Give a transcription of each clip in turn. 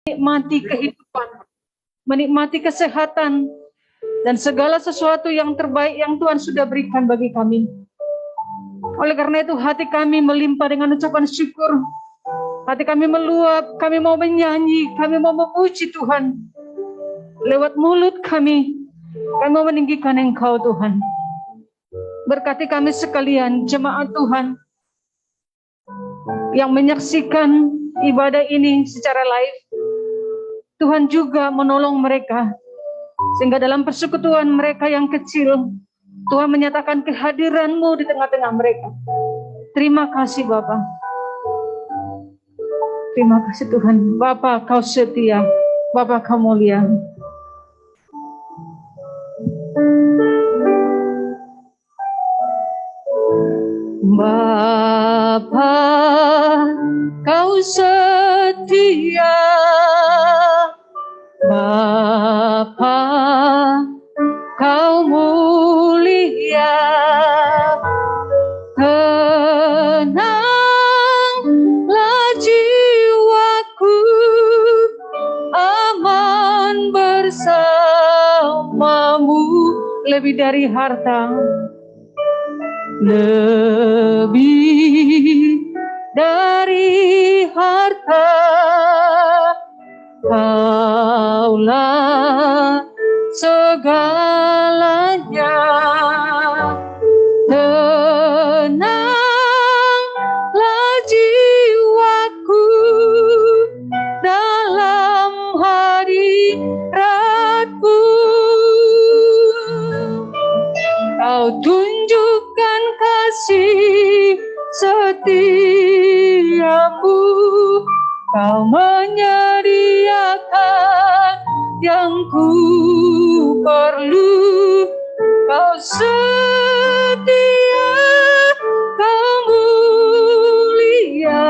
menikmati kehidupan, menikmati kesehatan, dan segala sesuatu yang terbaik yang Tuhan sudah berikan bagi kami. Oleh karena itu hati kami melimpah dengan ucapan syukur. Hati kami meluap, kami mau menyanyi, kami mau memuji Tuhan. Lewat mulut kami mau meninggikan Engkau Tuhan. Berkati kami sekalian, jemaat Tuhan, yang menyaksikan ibadah ini secara live. Tuhan juga menolong mereka, sehingga dalam persekutuan mereka yang kecil, Tuhan menyatakan kehadiran-Mu di tengah-tengah mereka. Terima kasih Bapa. Terima kasih Tuhan. Bapa, Kau setia. Bapa, Kau mulia. Bapa, Kau setia. Bapa, Kau mulia. Tenanglah jiwaku, aman bersamamu. Lebih dari harta, lebih dari harta, Kaulah segalanya. Tenanglah jiwaku dalam hadirat-Mu. Kau tunjukkan kasih setiamu. Kau menyediakan yang ku perlu. Kau setia, Kau mulia.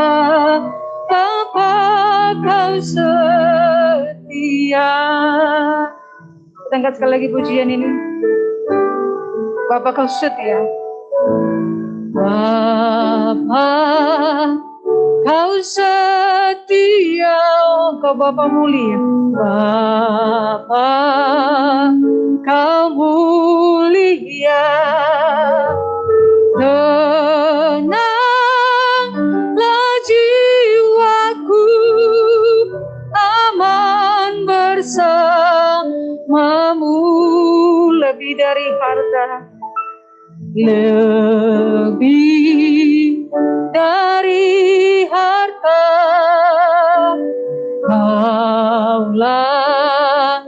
Bapa, Kau setia. Kita angkat sekali lagi pujian ini. Bapa, Kau setia. Bapa, Kau setia. Kau Bapa mulia. Bapa, Kau mulia. Tenanglah jiwaku, aman bersamamu. Lebih dari harta, lebih dari harta, Kaulah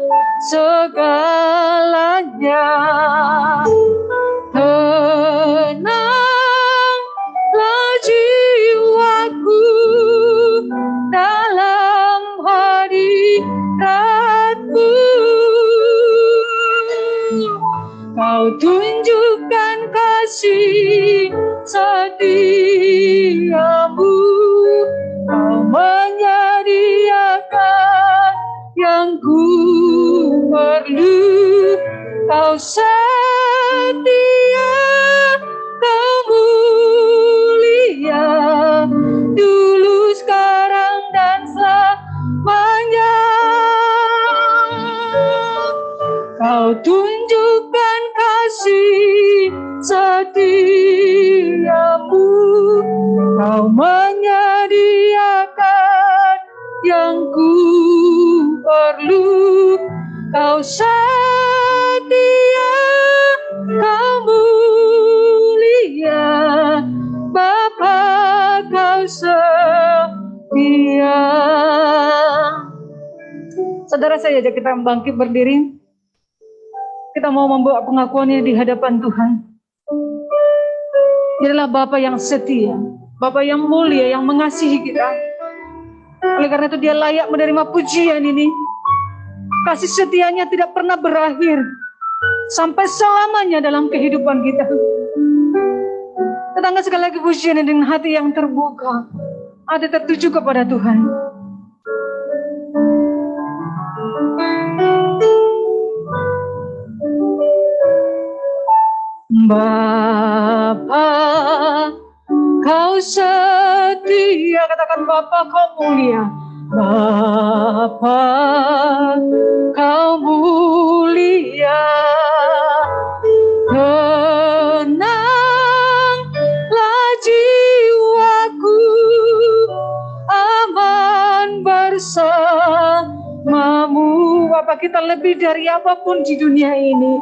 segalanya. Tenanglah jiwaku dalam hadirat-Mu. Kau tunjukkan kasih setiamu. Kau menyediakan yang ku perlu. Kau setia, Kau mulia. Dulu, sekarang, dan selamanya. Kau tunjukkan kasih setiamu. Kau menyediakan yang ku perlu. Kau setia, Kau mulia. Bapa, Kau setia. Saudara saya, ajak kita bangkit berdiri. Kita mau membawa pengakuannya di hadapan Tuhan. Dia adalah Bapa yang setia, Bapa yang mulia, yang mengasihi kita. Oleh karena itu dia layak menerima pujian ini. Kasih setianya tidak pernah berakhir sampai selamanya dalam kehidupan kita. Kita angkat sekali lagi pujian ini dengan hati yang terbuka, hati tertuju kepada Tuhan. Bapa, Kau setia. Katakan Bapa, Kau mulia. Bapa, Bapa, Kau mulia, tenanglah jiwaku, aman bersamamu. Bapa, kita lebih dari apapun di dunia ini,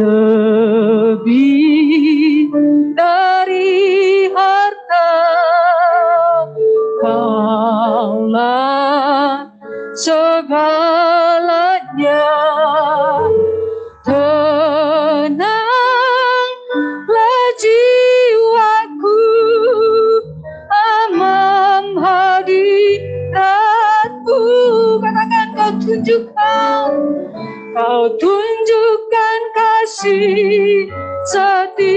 lebih dari harta. Kaulah segalanya, tenanglah jiwaku, aman hadiratmu. Katakan, Kau tunjukkan kasih setiamu,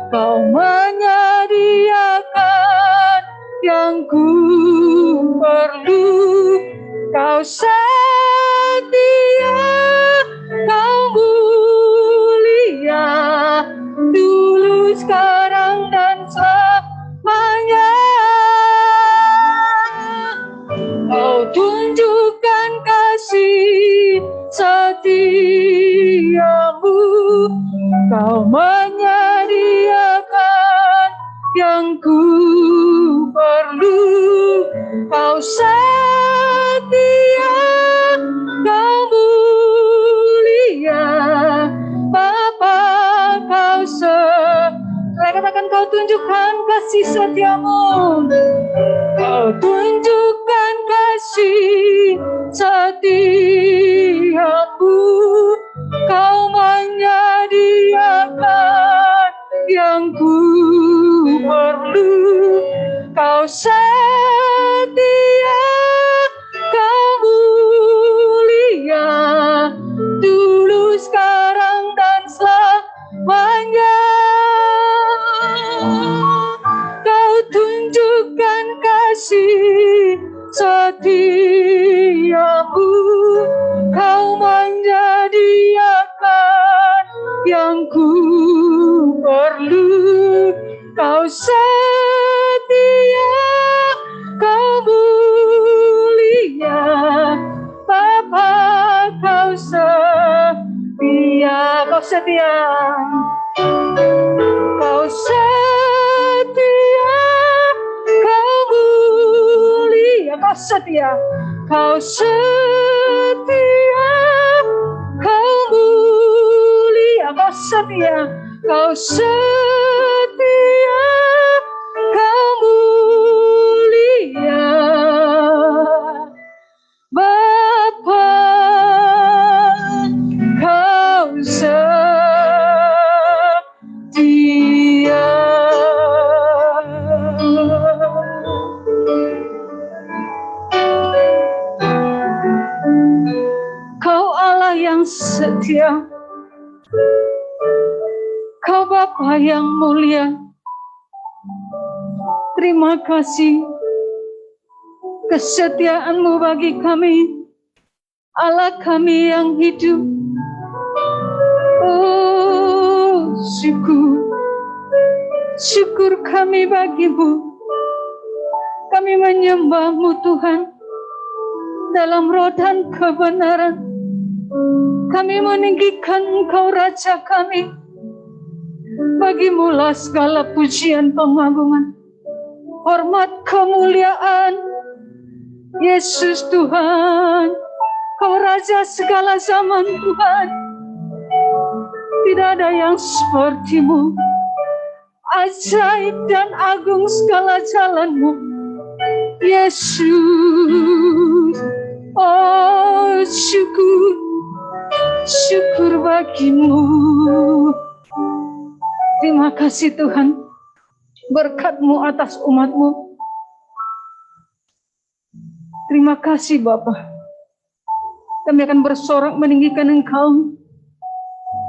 Kau menyediakan yang ku perlu. Kau setia, Kau mulia, dulu, sekarang, dan selamanya. Kau tunjukkan kasih setiamu, Kau menyediakan yang ku perlu. Kau setia, Kau mulia, Bapa, Kau katakan, Kau tunjukkan kasih setiamu, Kau tunjukkan kasih setiamu, Kau menyediakan yang ku perlu. Kau setia, Kau mulia, dulu, sekarang, dan selamanya. Kau tunjukkan kasih setiamu, Kau menyediakan yang ku perlu. Kau setia, Kau mulia, Bapa, Kau setia. Kau setia, Kau setia, Kau mulia, Kau setia, Kau setia, Kau mulia, Kau setia, Kau setia, Kau mulia, Bapa, Kau setia. Kau Allah yang setia, Kau Bapa yang mulia. Terima kasih kesetiaan-Mu bagi kami, Allah kami yang hidup. Oh, syukur kami bagi-Mu. Kami menyembah-Mu Tuhan dalam roh dan kebenaran. Kami meninggikan Engkau Raja kami. Bagi-Mu-lah segala pujian, pengagungan, hormat, kemuliaan. Yesus Tuhan, Kau Raja segala zaman Tuhan. Tidak ada yang seperti-Mu. Ajaib dan agung segala jalan-Mu, Yesus. Oh, syukur bagi-Mu. Terima kasih Tuhan, berkat-Mu atas umat-Mu. Terima kasih Bapa. Kami akan bersorak meninggikan Engkau,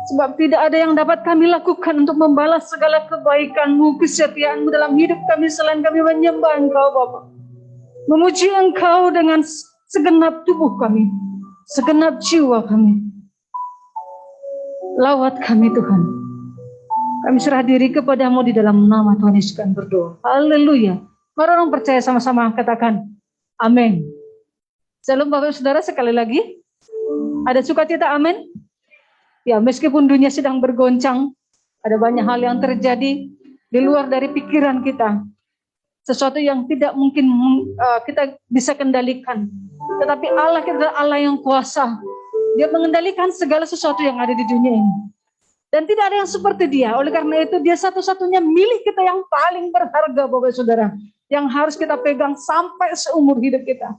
sebab tidak ada yang dapat kami lakukan untuk membalas segala kebaikan-Mu, kesetiaan-Mu dalam hidup kami selain kami menyembah Engkau Bapa. Memuji Engkau dengan segenap tubuh kami, segenap jiwa kami. Lawat kami Tuhan. Kami serah diri kepadamu di dalam nama Tuhan Yesus kami berdoa. Haleluya. Mari orang percaya sama-sama katakan, Amin. Shalom Bapak Saudara, sekali lagi. Ada sukacita, amin. Ya, meskipun dunia sedang bergoncang, ada banyak hal yang terjadi di luar dari pikiran kita. Sesuatu yang tidak mungkin kita bisa kendalikan. Tetapi Allah kita adalah Allah yang kuasa. Dia mengendalikan segala sesuatu yang ada di dunia ini. Dan tidak ada yang seperti dia. Oleh karena itu dia satu-satunya milik kita yang paling berharga Bapak Saudara. Yang harus kita pegang sampai seumur hidup kita.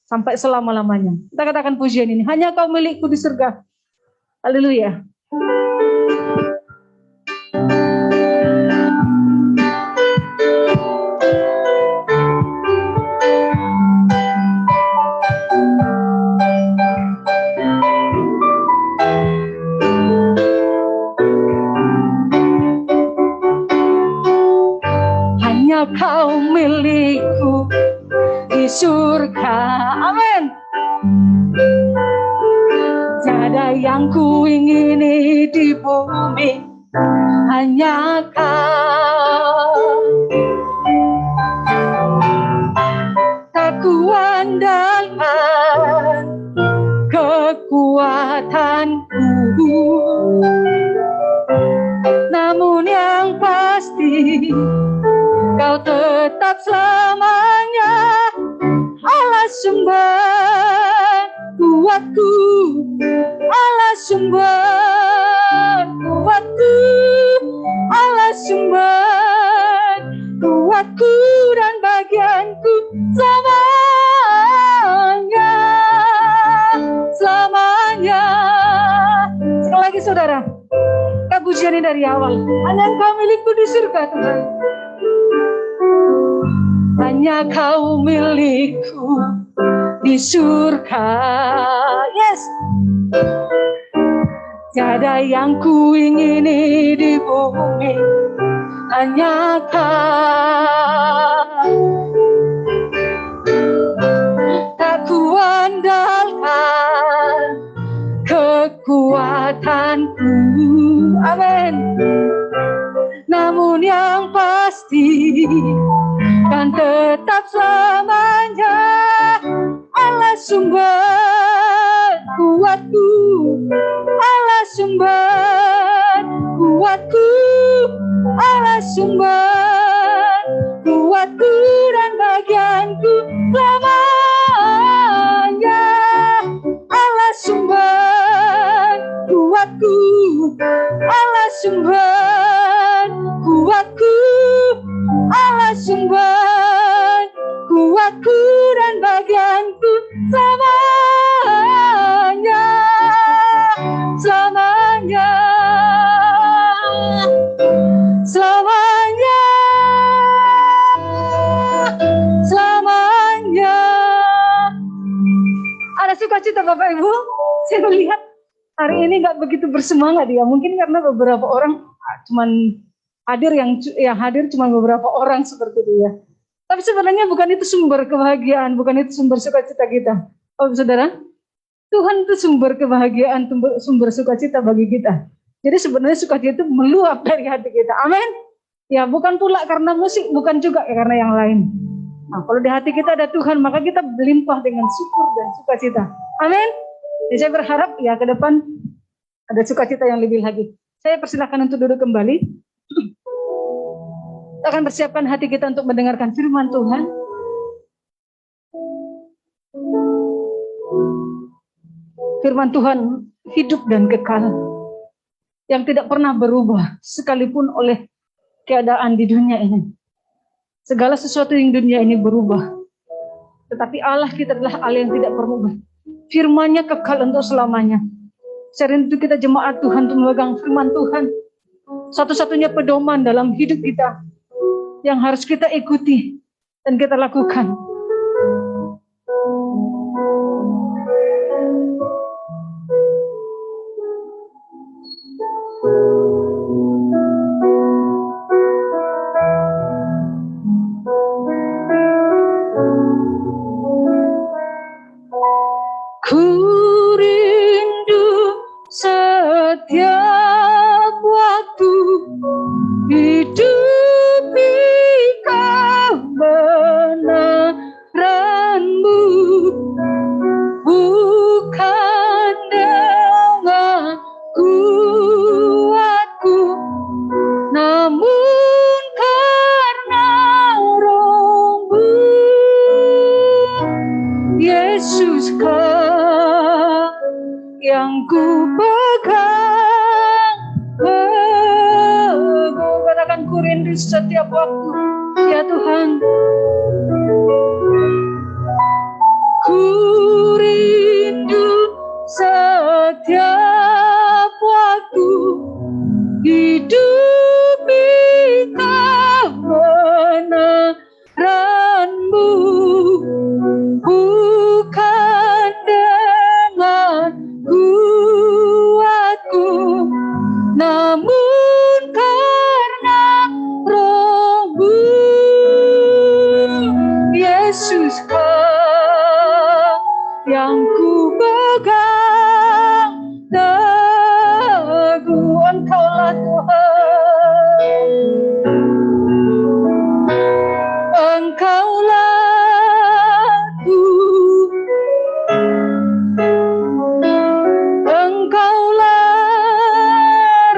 Sampai selama-lamanya. Kita katakan pujian ini. Hanya kau milikku di surga. Haleluya. Hanya kau milikku di surga. Amin. Tiada yang ku ingini di bumi, hanya kau. Tak kuandalkan kekuatanku, namun yang pasti kau tetap selamanya Allah sumber kuatku, Allah sumber kuatku, Allah sumber kuatku dan bagianku selamanya, selamanya. Sekali lagi saudara, pujian ini dari awal. Hanya Engkau milikku di surga Tuhan. Hanya Kau milikku di surga. Yes. Tiada yang ku ingini di bumi, hanya Kau. Tak kuandalkan kekuatanku, amin. Namun yang pasti kan tetap selamanya Allah sumber kuatku, Allah sumber kuatku, Allah sumber kuatku dan bagianku selamanya. Allah sumber kuatku, Allah sumber kuatku, Allah sumber kuatku dan bagianku selamanya, selamanya, selamanya, selamanya. Ada sukacita Bapak Ibu? Saya melihat hari ini nggak begitu bersemangat ya. Mungkin karena beberapa orang cuman hadir yang hadir cuma beberapa orang seperti itu ya. Tapi sebenarnya bukan itu sumber kebahagiaan, bukan itu sumber sukacita kita. Oh saudara, Tuhan itu sumber kebahagiaan, sumber sukacita bagi kita. Jadi sebenarnya sukacita itu meluap dari hati kita. Amin. Ya bukan pula karena musik, bukan juga karena yang lain. Nah, kalau di hati kita ada Tuhan, maka kita berlimpah dengan syukur dan sukacita. Amin. Jadi saya berharap ya ke depan ada sukacita yang lebih lagi. Saya persilakan untuk duduk kembali. Kita akan persiapkan hati kita untuk mendengarkan firman Tuhan. Firman Tuhan hidup dan kekal, yang tidak pernah berubah sekalipun oleh keadaan di dunia ini. Segala sesuatu yang dunia ini berubah, tetapi Allah kita adalah Allah yang tidak berubah. Firman-Nya kekal untuk selamanya. Saya rindu kita jemaat Tuhan untuk memegang firman Tuhan. Satu-satunya pedoman dalam hidup kita yang harus kita ikuti dan kita lakukan. Ku rindu setiap waktu hidup di Kau benar Yesus kau yang ku pegang teguh. Katakan ku rindu setiap waktu, ya Tuhan. Ku rindu setiap waktu hidup di kebenaran-Mu, bukan dengan kuatku, namun karena Roh-Mu. Yesus kau yang ku pegang teguh, Engkaulah Tuhan, Engkaulah Engkaulah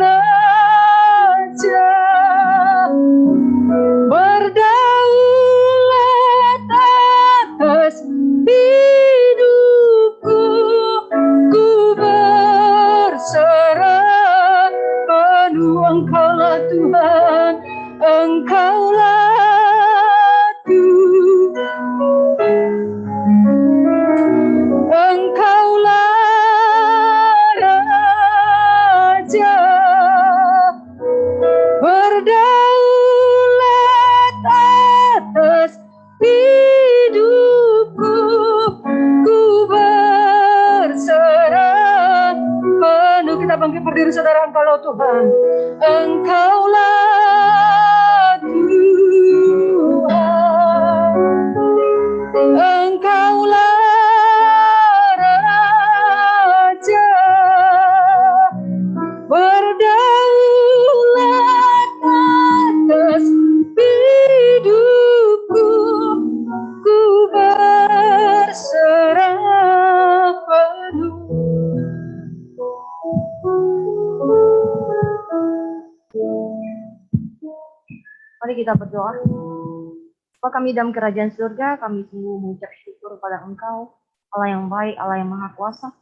Raja, berdaulat atas hidupku, ku berserah penuh. Engkaulah Tuhan, Engkaulah Engkaulah Raja, berdaulat atas hidupku, ku berserah penuh. Kita bangkit berdiri saudara. Engkaulah Tuhan, Engkaulah Tuhan, Engkaulah Raja, berdaulat atas hidupku, ku berserah penuh. Mari kita berdoa. Bapa kami dalam kerajaan surga, kami sungguh mengucap syukur kepada Engkau, Allah yang baik, Allah yang maha kuasa.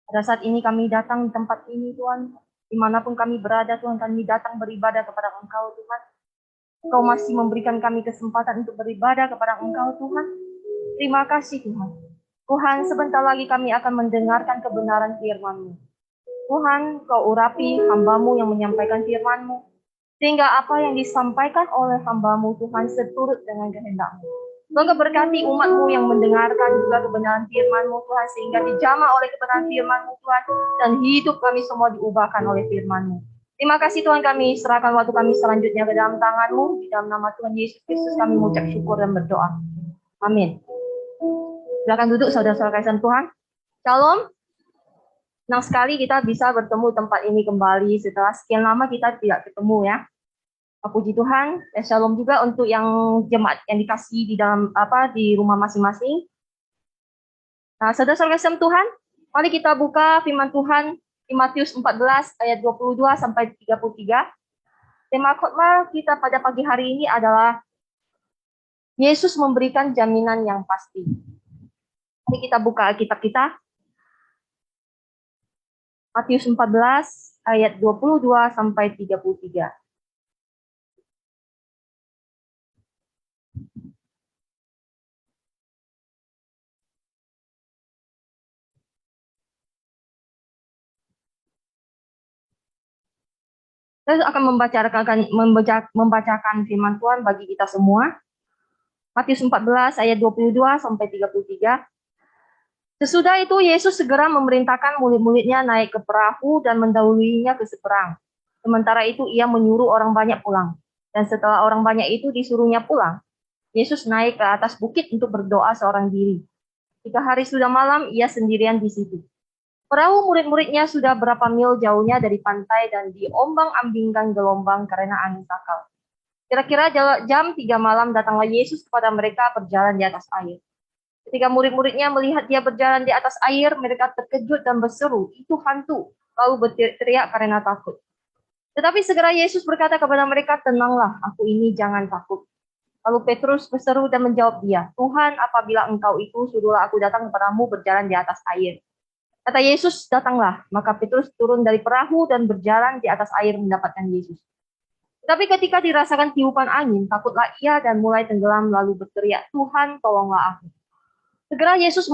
Pada saat ini kami datang di tempat ini Tuhan, dimanapun kami berada Tuhan, kami datang beribadah kepada Engkau Tuhan. Engkau masih memberikan kami kesempatan untuk beribadah kepada Engkau Tuhan. Terima kasih Tuhan. Tuhan, sebentar lagi kami akan mendengarkan kebenaran firman-Mu. Tuhan, Kau urapi hamba-Mu yang menyampaikan firman-Mu, sehingga apa yang disampaikan oleh hamba-Mu Tuhan seturut dengan kehendak-Mu. Bangga berkati umat-Mu yang mendengarkan juga kebenaran firman-Mu Tuhan, sehingga dijamah oleh kebenaran firman-Mu Tuhan, dan hidup kami semua diubahkan oleh firman-Mu. Terima kasih Tuhan, kami serahkan waktu kami selanjutnya ke dalam tangan-Mu. Di dalam nama Tuhan Yesus Kristus kami mengucap syukur dan berdoa. Amin. Silakan duduk saudara-saudara kasih Tuhan. Shalom. Senang sekali kita bisa bertemu tempat ini kembali setelah sekian lama kita tidak ketemu ya. Puji Tuhan, shalom juga untuk yang jemaat yang dikasih di dalam di rumah masing-masing. Nah, saudara-saudara kasih Tuhan, mari kita buka firman Tuhan di Matius 14 ayat 22 sampai 33. Tema khotbah kita pada pagi hari ini adalah Yesus memberikan jaminan yang pasti. Mari kita buka Alkitab kita. Matius 14 ayat 22 sampai 33. Saya akan membacakan firman Tuhan bagi kita semua. Matius 14 ayat 22 sampai 33. Sesudah itu Yesus segera memerintahkan murid-muridnya naik ke perahu dan mendahuluinya ke seberang. Sementara itu ia menyuruh orang banyak pulang. Dan setelah orang banyak itu disuruhnya pulang, Yesus naik ke atas bukit untuk berdoa seorang diri. 3 hari sudah malam, ia sendirian di situ. Perahu murid-muridnya sudah berapa mil jauhnya dari pantai dan diombang-ambingkan gelombang karena angin sakal. Kira-kira jam 3 malam datanglah Yesus kepada mereka berjalan di atas air. Ketika murid-muridnya melihat dia berjalan di atas air, mereka terkejut dan berseru, "Itu hantu!" Lalu berteriak karena takut. Tetapi segera Yesus berkata kepada mereka, "Tenanglah, aku ini, jangan takut." Lalu Petrus berseru dan menjawab dia, Tuhan, apabila engkau itu, suruhlah aku datang kepadamu berjalan di atas air. Kata Yesus, datanglah. Maka Petrus turun dari perahu dan berjalan di atas air mendapatkan Yesus. Tapi ketika dirasakan tiupan angin, takutlah ia dan mulai tenggelam lalu berteriak, Tuhan, tolonglah aku. Segera Yesus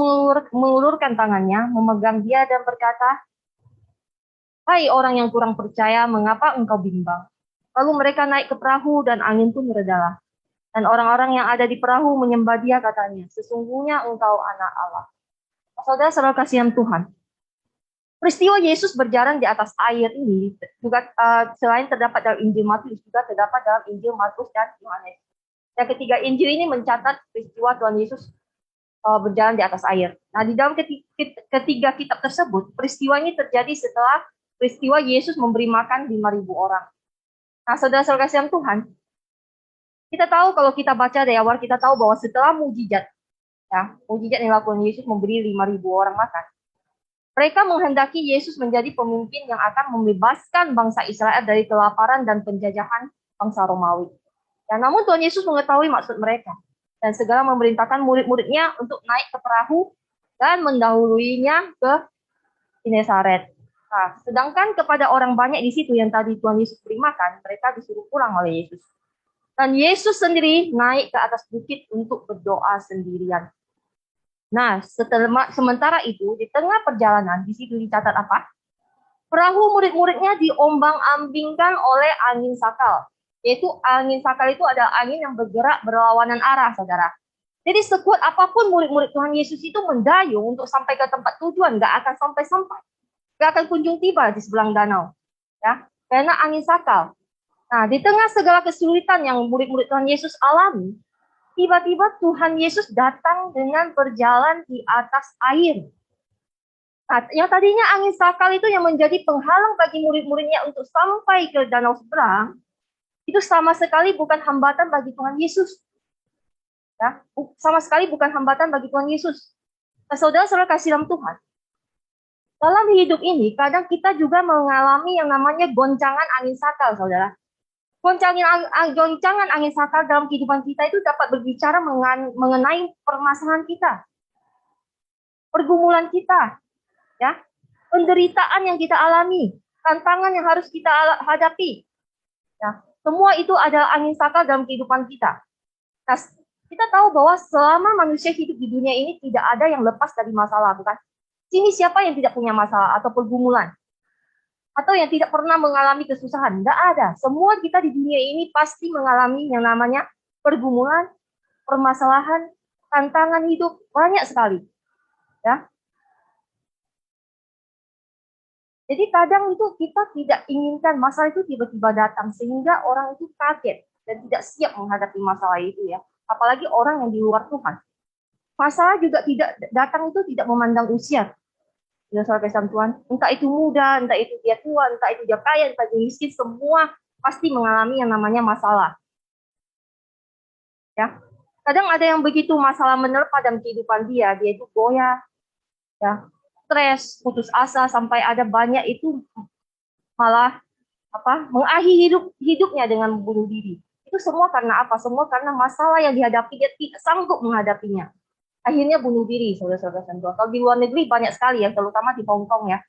mengulurkan tangannya, memegang dia dan berkata, Hai orang yang kurang percaya, mengapa engkau bimbang? Lalu mereka naik ke perahu dan angin pun meredalah. Dan orang-orang yang ada di perahu menyembah dia katanya, sesungguhnya engkau anak Allah. Saudara-saudara kasihan Tuhan, peristiwa Yesus berjalan di atas air ini juga selain terdapat dalam Injil Matius, juga terdapat dalam Injil Markus dan Yohanes. Dan ketiga Injil ini mencatat peristiwa Tuhan Yesus berjalan di atas air. Nah, di dalam ketiga kitab tersebut, peristiwa ini terjadi setelah peristiwa Yesus memberi makan 5.000 orang. Nah, saudara-saudara kasihan Tuhan, kita tahu kalau kita baca dari awal, kita tahu bahwa setelah mujizat, ya, mujizat yang dilakukan Yesus memberi 5.000 orang makan, mereka menghendaki Yesus menjadi pemimpin yang akan membebaskan bangsa Israel dari kelaparan dan penjajahan bangsa Romawi. Ya, namun Tuhan Yesus mengetahui maksud mereka dan segera memerintahkan murid-muridnya untuk naik ke perahu dan mendahuluinya ke Genesaret. Nah, sedangkan kepada orang banyak di situ yang tadi Tuhan Yesus beri makan, mereka disuruh pulang oleh Yesus. Dan Yesus sendiri naik ke atas bukit untuk berdoa sendirian. Nah, sementara itu, di tengah perjalanan, di situ dicatat apa? Perahu murid-muridnya diombang-ambingkan oleh angin sakal. Yaitu angin sakal itu adalah angin yang bergerak berlawanan arah, saudara. Jadi sekuat apapun murid-murid Tuhan Yesus itu mendayung untuk sampai ke tempat tujuan, nggak akan sampai-sampai. Nggak akan kunjung tiba di sebelah danau. Ya, karena angin sakal. Nah, di tengah segala kesulitan yang murid-murid Tuhan Yesus alami, tiba-tiba Tuhan Yesus datang dengan berjalan di atas air. Nah, yang tadinya angin sakal itu yang menjadi penghalang bagi murid-muridnya untuk sampai ke danau seberang, itu sama sekali bukan hambatan bagi Tuhan Yesus. Ya, sama sekali bukan hambatan bagi Tuhan Yesus. Nah, saudara-saudara kasih dalam Tuhan, dalam hidup ini kadang kita juga mengalami yang namanya goncangan angin sakal, saudara. Goncangan angin sakal dalam kehidupan kita itu dapat berbicara mengenai permasalahan kita, pergumulan kita, ya, penderitaan yang kita alami, tantangan yang harus kita hadapi. Ya, semua itu adalah angin sakal dalam kehidupan kita. Nah, kita tahu bahwa selama manusia hidup di dunia ini tidak ada yang lepas dari masalah, bukan? Sini siapa yang tidak punya masalah atau pergumulan? Atau yang tidak pernah mengalami kesusahan? Tidak ada. Semua kita di dunia ini pasti mengalami yang namanya pergumulan, permasalahan, tantangan hidup, banyak sekali. Ya. Jadi kadang itu kita tidak inginkan masalah itu tiba-tiba datang, sehingga orang itu kaget dan tidak siap menghadapi masalah itu, ya. Apalagi orang yang di luar Tuhan. Masalah juga tidak datang itu tidak memandang usia. Ya, saudara kasih Tuhan, entah itu muda, entah itu dia tua, entah itu dia kaya, entah itu miskin, semua pasti mengalami yang namanya masalah. Ya, kadang ada yang begitu masalah menerpa dalam kehidupan dia itu goyah, ya, stres, putus asa, sampai ada banyak itu malah mengakhiri hidupnya dengan bunuh diri. Itu semua karena apa? Semua karena masalah yang dihadapi dia tidak sanggup menghadapinya. Akhirnya bunuh diri, saudara-saudara sekalian. Kalau di luar negeri banyak sekali ya, terutama di Hong Kong ya.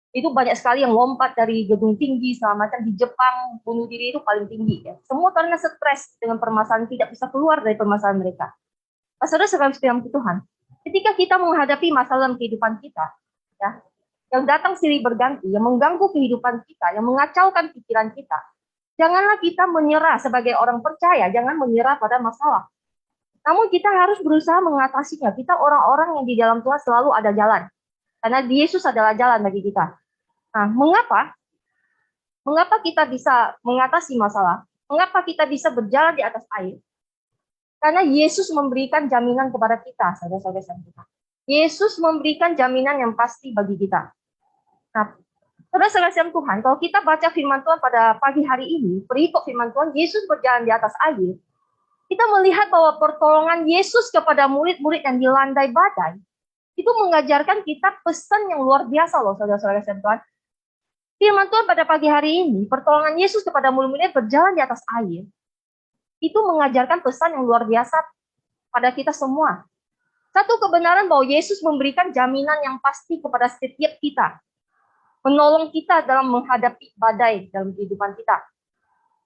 Itu banyak sekali yang lompat dari gedung tinggi, segala macam. Di Jepang, bunuh diri itu paling tinggi ya. Semua karena stres dengan permasalahan, tidak bisa keluar dari permasalahan mereka. Nah, saudara-saudara sekalian Tuhan, ketika kita menghadapi masalah dalam kehidupan kita, ya, yang datang silih berganti, yang mengganggu kehidupan kita, yang mengacaukan pikiran kita, janganlah kita menyerah sebagai orang percaya, jangan menyerah pada masalah. Namun kita harus berusaha mengatasinya. Kita orang-orang yang di dalam Tuhan selalu ada jalan. Karena Yesus adalah jalan bagi kita. Nah, mengapa? Mengapa kita bisa mengatasi masalah? Mengapa kita bisa berjalan di atas air? Karena Yesus memberikan jaminan kepada kita, saudara-saudara kita. Yesus memberikan jaminan yang pasti bagi kita. Nah, saudara-saudara Tuhan, kalau kita baca firman Tuhan pada pagi hari ini, perikop firman Tuhan, Yesus berjalan di atas air, kita melihat bahwa pertolongan Yesus kepada murid-murid yang dilandai badai, itu mengajarkan kita pesan yang luar biasa loh, saudara-saudara Tuhan. Firman Tuhan pada pagi hari ini, pertolongan Yesus kepada murid-muridnya berjalan di atas air, itu mengajarkan pesan yang luar biasa pada kita semua. Satu kebenaran bahwa Yesus memberikan jaminan yang pasti kepada setiap kita. Menolong kita dalam menghadapi badai dalam kehidupan kita.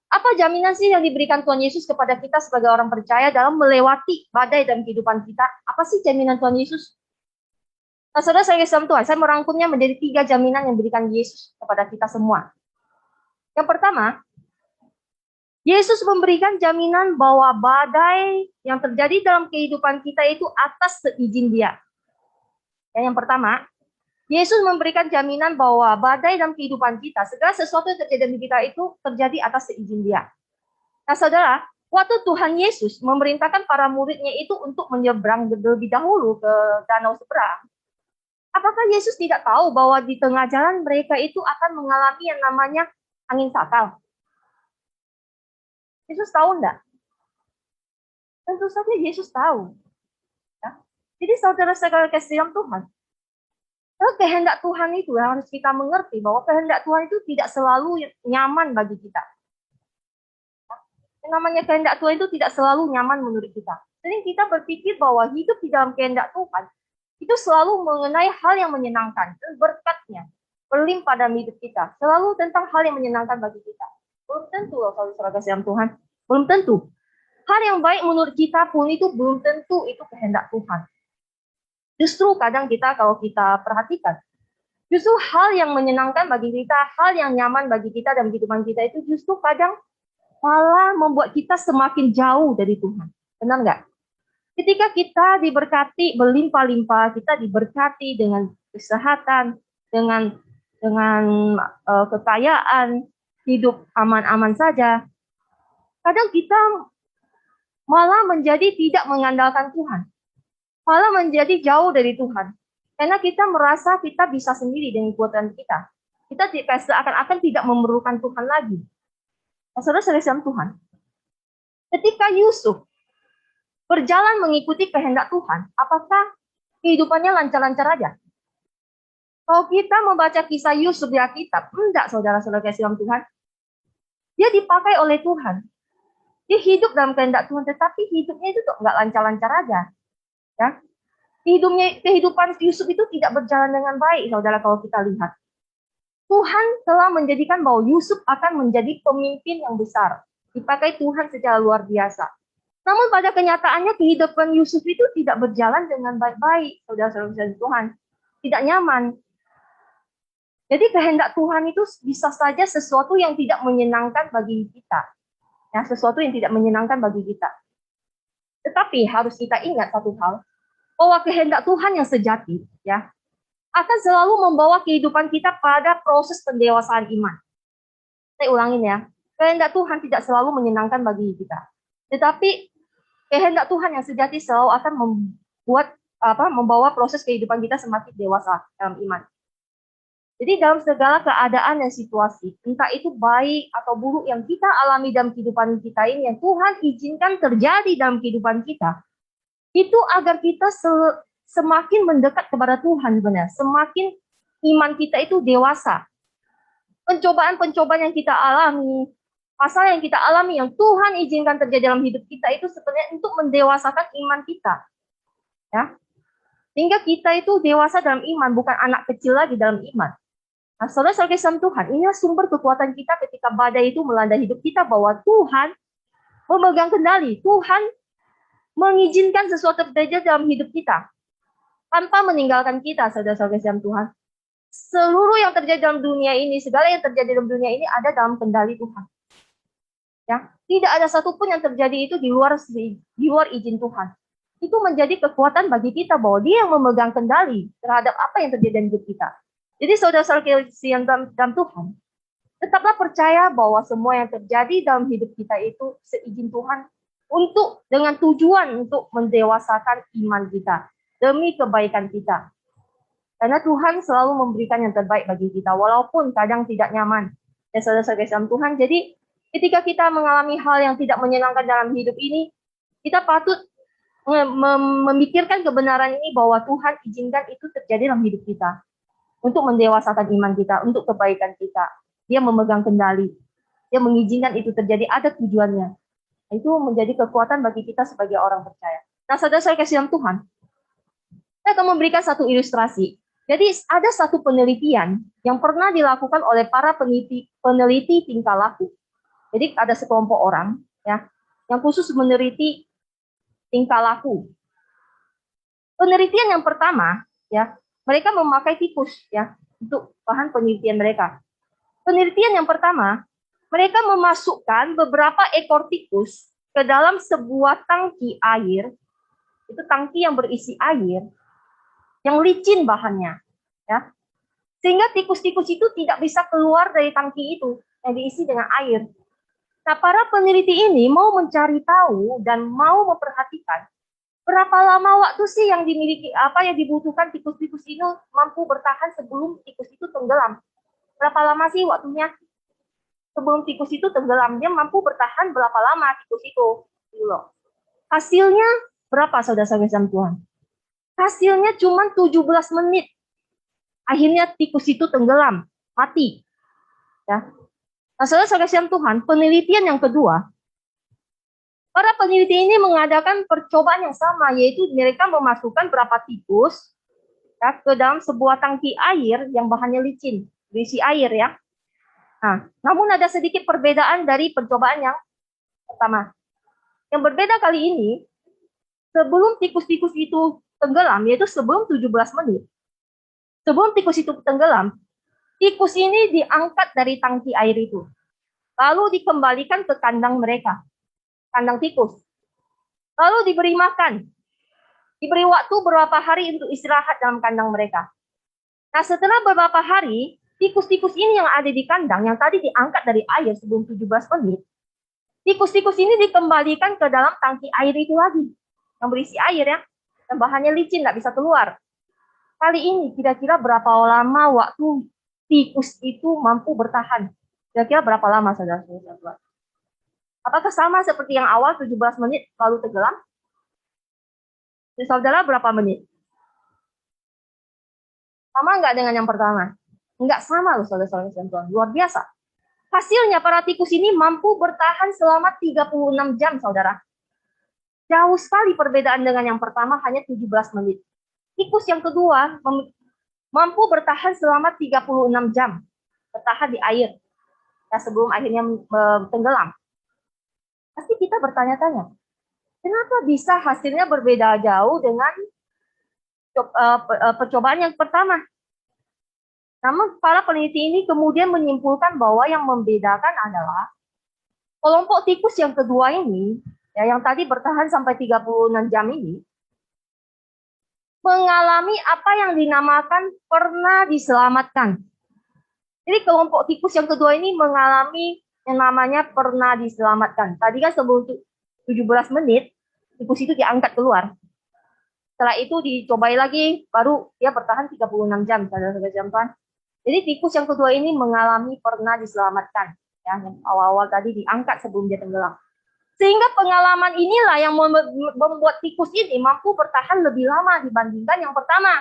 Apa jaminan sih yang diberikan Tuhan Yesus kepada kita sebagai orang percaya dalam melewati badai dalam kehidupan kita? Apa sih jaminan Tuhan Yesus? Nah, saudara saya Tuhan, saya merangkumnya menjadi 3 jaminan yang diberikan Yesus kepada kita semua. Yang pertama, Yesus memberikan jaminan bahwa badai yang terjadi dalam kehidupan kita itu atas seizin Dia. Yang pertama, Yesus memberikan jaminan bahwa badai dalam kehidupan kita, segala sesuatu yang terjadi di kita itu terjadi atas seizin Dia. Nah, saudara, waktu Tuhan Yesus memerintahkan para muridnya itu untuk menyeberang terlebih dahulu ke danau seberang, apakah Yesus tidak tahu bahwa di tengah jalan mereka itu akan mengalami yang namanya angin sakal? Yesus tahu enggak? Tentu saja Yesus tahu. Ya. Jadi saudara-saudara kasih yang Tuhan, kehendak Tuhan itu harus kita mengerti bahwa kehendak Tuhan itu tidak selalu nyaman bagi kita. Yang namanya kehendak Tuhan itu tidak selalu nyaman menurut kita. Sering kita berpikir bahwa hidup di dalam kehendak Tuhan itu selalu mengenai hal yang menyenangkan, berkatnya berlimpah dalam hidup kita, selalu tentang hal yang menyenangkan bagi kita. Belum tentu loh saudara kasih Tuhan, belum tentu. Hal yang baik menurut kita pun itu belum tentu itu kehendak Tuhan. Justru kadang kita kalau kita perhatikan, justru hal yang menyenangkan bagi kita, hal yang nyaman bagi kita dalam kehidupan kita itu justru kadang malah membuat kita semakin jauh dari Tuhan. Benar nggak? Ketika kita diberkati berlimpah-limpah, kita diberkati dengan kesehatan, dengan kekayaan, hidup aman-aman saja. Kadang kita malah menjadi tidak mengandalkan Tuhan. Malah menjadi jauh dari Tuhan. Karena kita merasa kita bisa sendiri dengan kekuatan kita. Kita seakan-akan tidak memerlukan Tuhan lagi. Nah, saudara Tuhan. Ketika Yusuf berjalan mengikuti kehendak Tuhan, apakah kehidupannya lancar-lancar aja? Kalau kita membaca kisah Yusuf di Alkitab, enggak saudara-saudara kasih Tuhan. Dia dipakai oleh Tuhan. Dia hidup dalam kehendak Tuhan, tetapi hidupnya itu enggak lancar-lancar aja. Ya, kehidupan Yusuf itu tidak berjalan dengan baik, saudara. Kalau kita lihat, Tuhan telah menjadikan bahwa Yusuf akan menjadi pemimpin yang besar, dipakai Tuhan secara luar biasa. Namun pada kenyataannya kehidupan Yusuf itu tidak berjalan dengan baik-baik, saudara-saudara Tuhan, tidak nyaman. Jadi kehendak Tuhan itu bisa saja sesuatu yang tidak menyenangkan bagi kita, ya, sesuatu yang tidak menyenangkan bagi kita. Tetapi harus kita ingat satu hal, bahwa kehendak Tuhan yang sejati, ya, akan selalu membawa kehidupan kita pada proses pendewasaan iman. Saya ulangin ya, kehendak Tuhan tidak selalu menyenangkan bagi kita, tetapi kehendak Tuhan yang sejati selalu akan membawa proses kehidupan kita semakin dewasa dalam iman. Jadi dalam segala keadaan dan situasi, entah itu baik atau buruk yang kita alami dalam kehidupan kita ini, yang Tuhan izinkan terjadi dalam kehidupan kita, itu agar kita semakin mendekat kepada Tuhan benar, semakin iman kita itu dewasa. Pencobaan-pencobaan yang kita alami, masalah yang kita alami yang Tuhan izinkan terjadi dalam hidup kita itu sebenarnya untuk mendewasakan iman kita. Ya. Sehingga kita itu dewasa dalam iman, bukan anak kecil lagi dalam iman. Nah, saudara-saudara Tuhan, inilah sumber kekuatan kita ketika badai itu melanda hidup kita, bahwa Tuhan memegang kendali, Tuhan mengizinkan sesuatu terjadi dalam hidup kita tanpa meninggalkan kita, saudara-saudara Tuhan. Seluruh yang terjadi dalam dunia ini, segala yang terjadi dalam dunia ini ada dalam kendali Tuhan. Ya, tidak ada satupun yang terjadi itu di luar izin Tuhan. Itu menjadi kekuatan bagi kita bahwa Dia yang memegang kendali terhadap apa yang terjadi dalam hidup kita. Jadi saudara-saudara yang dalam Tuhan, tetaplah percaya bahwa semua yang terjadi dalam hidup kita itu seizin Tuhan, dengan tujuan untuk mendewasakan iman kita demi kebaikan kita. Karena Tuhan selalu memberikan yang terbaik bagi kita, walaupun kadang tidak nyaman. Ya saudara-saudara dalam Tuhan, jadi ketika kita mengalami hal yang tidak menyenangkan dalam hidup ini, kita patut memikirkan kebenaran ini bahwa Tuhan izinkan itu terjadi dalam hidup kita untuk mendewasakan iman kita, untuk kebaikan kita. Dia memegang kendali, Dia mengizinkan itu terjadi, ada tujuannya. Itu menjadi kekuatan bagi kita sebagai orang percaya. Nah, saudara-saudara kasih dalam Tuhan, saya akan memberikan satu ilustrasi. Jadi ada satu penelitian yang pernah dilakukan oleh para peneliti tingkah laku. Jadi ada sekelompok orang ya yang khusus meneliti tingkah laku. Penelitian yang pertama ya, mereka memakai tikus ya untuk bahan penelitian mereka. Penelitian yang pertama, mereka memasukkan beberapa ekor tikus ke dalam sebuah tangki air. Itu tangki yang berisi air yang licin bahannya ya. Sehingga tikus-tikus itu tidak bisa keluar dari tangki itu yang diisi dengan air. Nah, para peneliti ini mau mencari tahu dan mau memperhatikan berapa lama waktu sih yang dimiliki yang dibutuhkan tikus-tikus ini mampu bertahan sebelum tikus itu tenggelam. Berapa lama sih waktunya sebelum tikus itu tenggelam? Dia mampu bertahan berapa lama tikus itu? Gitu loh. Hasilnya berapa, saudara-saudara Tuhan? Hasilnya cuma 17 menit. Akhirnya tikus itu tenggelam, mati. Ya. Nah, saudara-saudara Tuhan, penelitian yang kedua, para peneliti ini mengadakan percobaan yang sama, yaitu mereka memasukkan berapa tikus ya, ke dalam sebuah tangki air yang bahannya licin, berisi air ya. Nah, namun ada sedikit perbedaan dari percobaan yang pertama. Yang berbeda kali ini, sebelum tikus-tikus itu tenggelam, yaitu sebelum 17 menit, sebelum tikus itu tenggelam, tikus ini diangkat dari tangki air itu, lalu dikembalikan ke kandang mereka, kandang tikus. Lalu diberi makan, diberi waktu beberapa hari untuk istirahat dalam kandang mereka. Nah, setelah beberapa hari, tikus-tikus ini yang ada di kandang, yang tadi diangkat dari air sebelum 17 menit, tikus-tikus ini dikembalikan ke dalam tangki air itu lagi, yang berisi air ya, dan bahannya licin, nggak bisa keluar. Kali ini kira-kira berapa lama waktu tikus itu mampu bertahan? Kira-kira berapa lama, saudara-saudara? Apakah sama seperti yang awal 17 menit lalu tenggelam? Saudara berapa menit? Sama nggak dengan yang pertama? Nggak sama loh, saudara-saudara Tuhan. Luar biasa. Hasilnya para tikus ini mampu bertahan selama 36 jam, saudara. Jauh sekali perbedaan dengan yang pertama, hanya 17 menit. Tikus yang kedua mampu bertahan selama 36 jam. Bertahan di air. Ya, sebelum akhirnya tenggelam. Pasti kita bertanya-tanya, kenapa bisa hasilnya berbeda jauh dengan percobaan yang pertama? Namun para peneliti ini kemudian menyimpulkan bahwa yang membedakan adalah kelompok tikus yang kedua ini, ya, yang tadi bertahan sampai 36 jam ini, mengalami apa yang dinamakan pernah diselamatkan. Jadi kelompok tikus yang kedua ini mengalami yang namanya pernah diselamatkan. Tadi kan sebelum 17 menit, tikus itu diangkat keluar. Setelah itu dicobai lagi, baru dia bertahan 36 jam. Saudara-saudara. Jadi tikus yang kedua ini mengalami pernah diselamatkan. Ya, yang awal-awal tadi diangkat sebelum dia tenggelam. Sehingga pengalaman inilah yang membuat tikus ini mampu bertahan lebih lama dibandingkan yang pertama.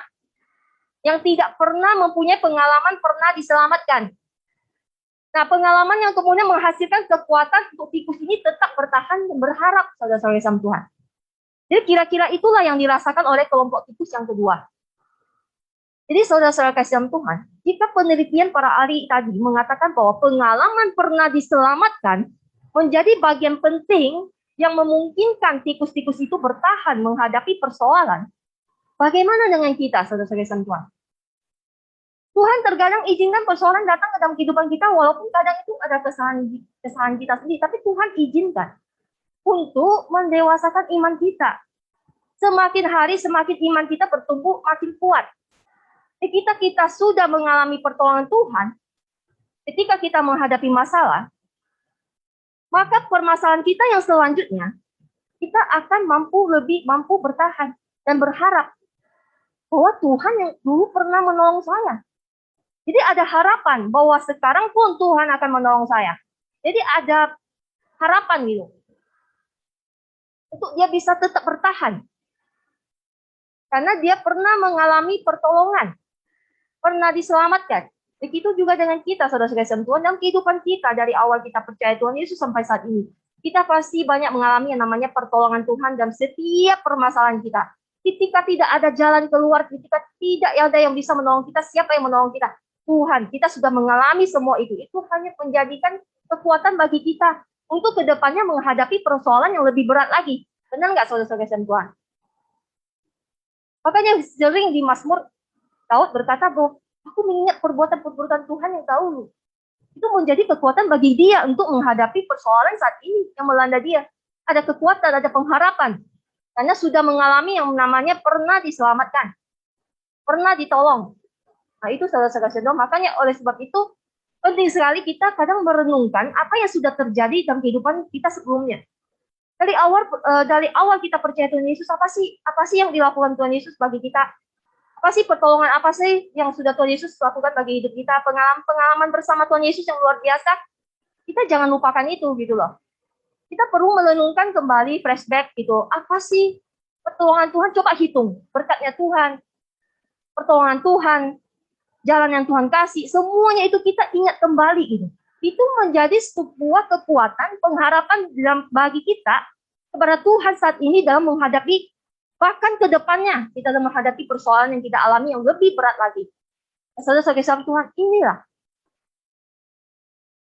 Yang tidak pernah mempunyai pengalaman pernah diselamatkan. Nah, pengalaman yang kemudian menghasilkan kekuatan untuk tikus ini tetap bertahan dan berharap, saudara-saudara Tuhan. Jadi kira-kira itulah yang dirasakan oleh kelompok tikus yang kedua. Jadi saudara-saudara kasih Tuhan, jika penelitian para ahli tadi mengatakan bahwa pengalaman pernah diselamatkan menjadi bagian penting yang memungkinkan tikus-tikus itu bertahan menghadapi persoalan, bagaimana dengan kita, saudara-saudara Tuhan? Tuhan terkadang izinkan persoalan datang ke dalam kehidupan kita, walaupun kadang itu ada kesalahan kita sendiri, tapi Tuhan izinkan untuk mendewasakan iman kita. Semakin hari, semakin iman kita bertumbuh makin kuat. Ketika kita sudah mengalami pertolongan Tuhan, ketika kita menghadapi masalah, maka permasalahan kita yang selanjutnya, kita akan lebih mampu bertahan dan berharap bahwa Tuhan yang dulu pernah menolong saya. Jadi ada harapan bahwa sekarang pun Tuhan akan menolong saya. Jadi ada harapan gitu. Untuk dia bisa tetap bertahan. Karena dia pernah mengalami pertolongan. Pernah diselamatkan. Begitu juga dengan kita, saudara-saudara Tuhan, dalam kehidupan kita dari awal kita percaya Tuhan Yesus sampai saat ini. Kita pasti banyak mengalami yang namanya pertolongan Tuhan dalam setiap permasalahan kita. Ketika tidak ada jalan keluar, ketika tidak ada yang bisa menolong kita, siapa yang menolong kita? Tuhan. Kita sudah mengalami semua itu. Itu hanya menjadikan kekuatan bagi kita untuk kedepannya menghadapi persoalan yang lebih berat lagi. Benar nggak saudara-saudara Tuhan? Makanya sering di Mazmur, Daud berkata bahwa aku mengingat perbuatan-perbuatan Tuhan yang dahulu. Itu menjadi kekuatan bagi dia untuk menghadapi persoalan saat ini yang melanda dia. Ada kekuatan, ada pengharapan. Karena sudah mengalami yang namanya pernah diselamatkan. Pernah ditolong. Nah itu saudara-saudara. Makanya oleh sebab itu, penting sekali kita kadang merenungkan apa yang sudah terjadi dalam kehidupan kita sebelumnya. Dari awal kita percaya Tuhan Yesus, apa sih yang dilakukan Tuhan Yesus bagi kita? Apa sih pertolongan apa sih yang sudah Tuhan Yesus lakukan bagi hidup kita? Pengalaman bersama Tuhan Yesus yang luar biasa. Kita jangan lupakan itu gitu loh. Kita perlu merenungkan kembali flashback gitu. Apa sih pertolongan Tuhan? Coba hitung. Berkatnya Tuhan, pertolongan Tuhan, jalan yang Tuhan kasih. Semuanya itu kita ingat kembali gitu. Itu menjadi sebuah kekuatan, pengharapan bagi kita kepada Tuhan saat ini dalam menghadapi bahkan ke depannya kita akan menghadapi persoalan yang kita alami yang lebih berat lagi. Saudara-saudara Tuhan, inilah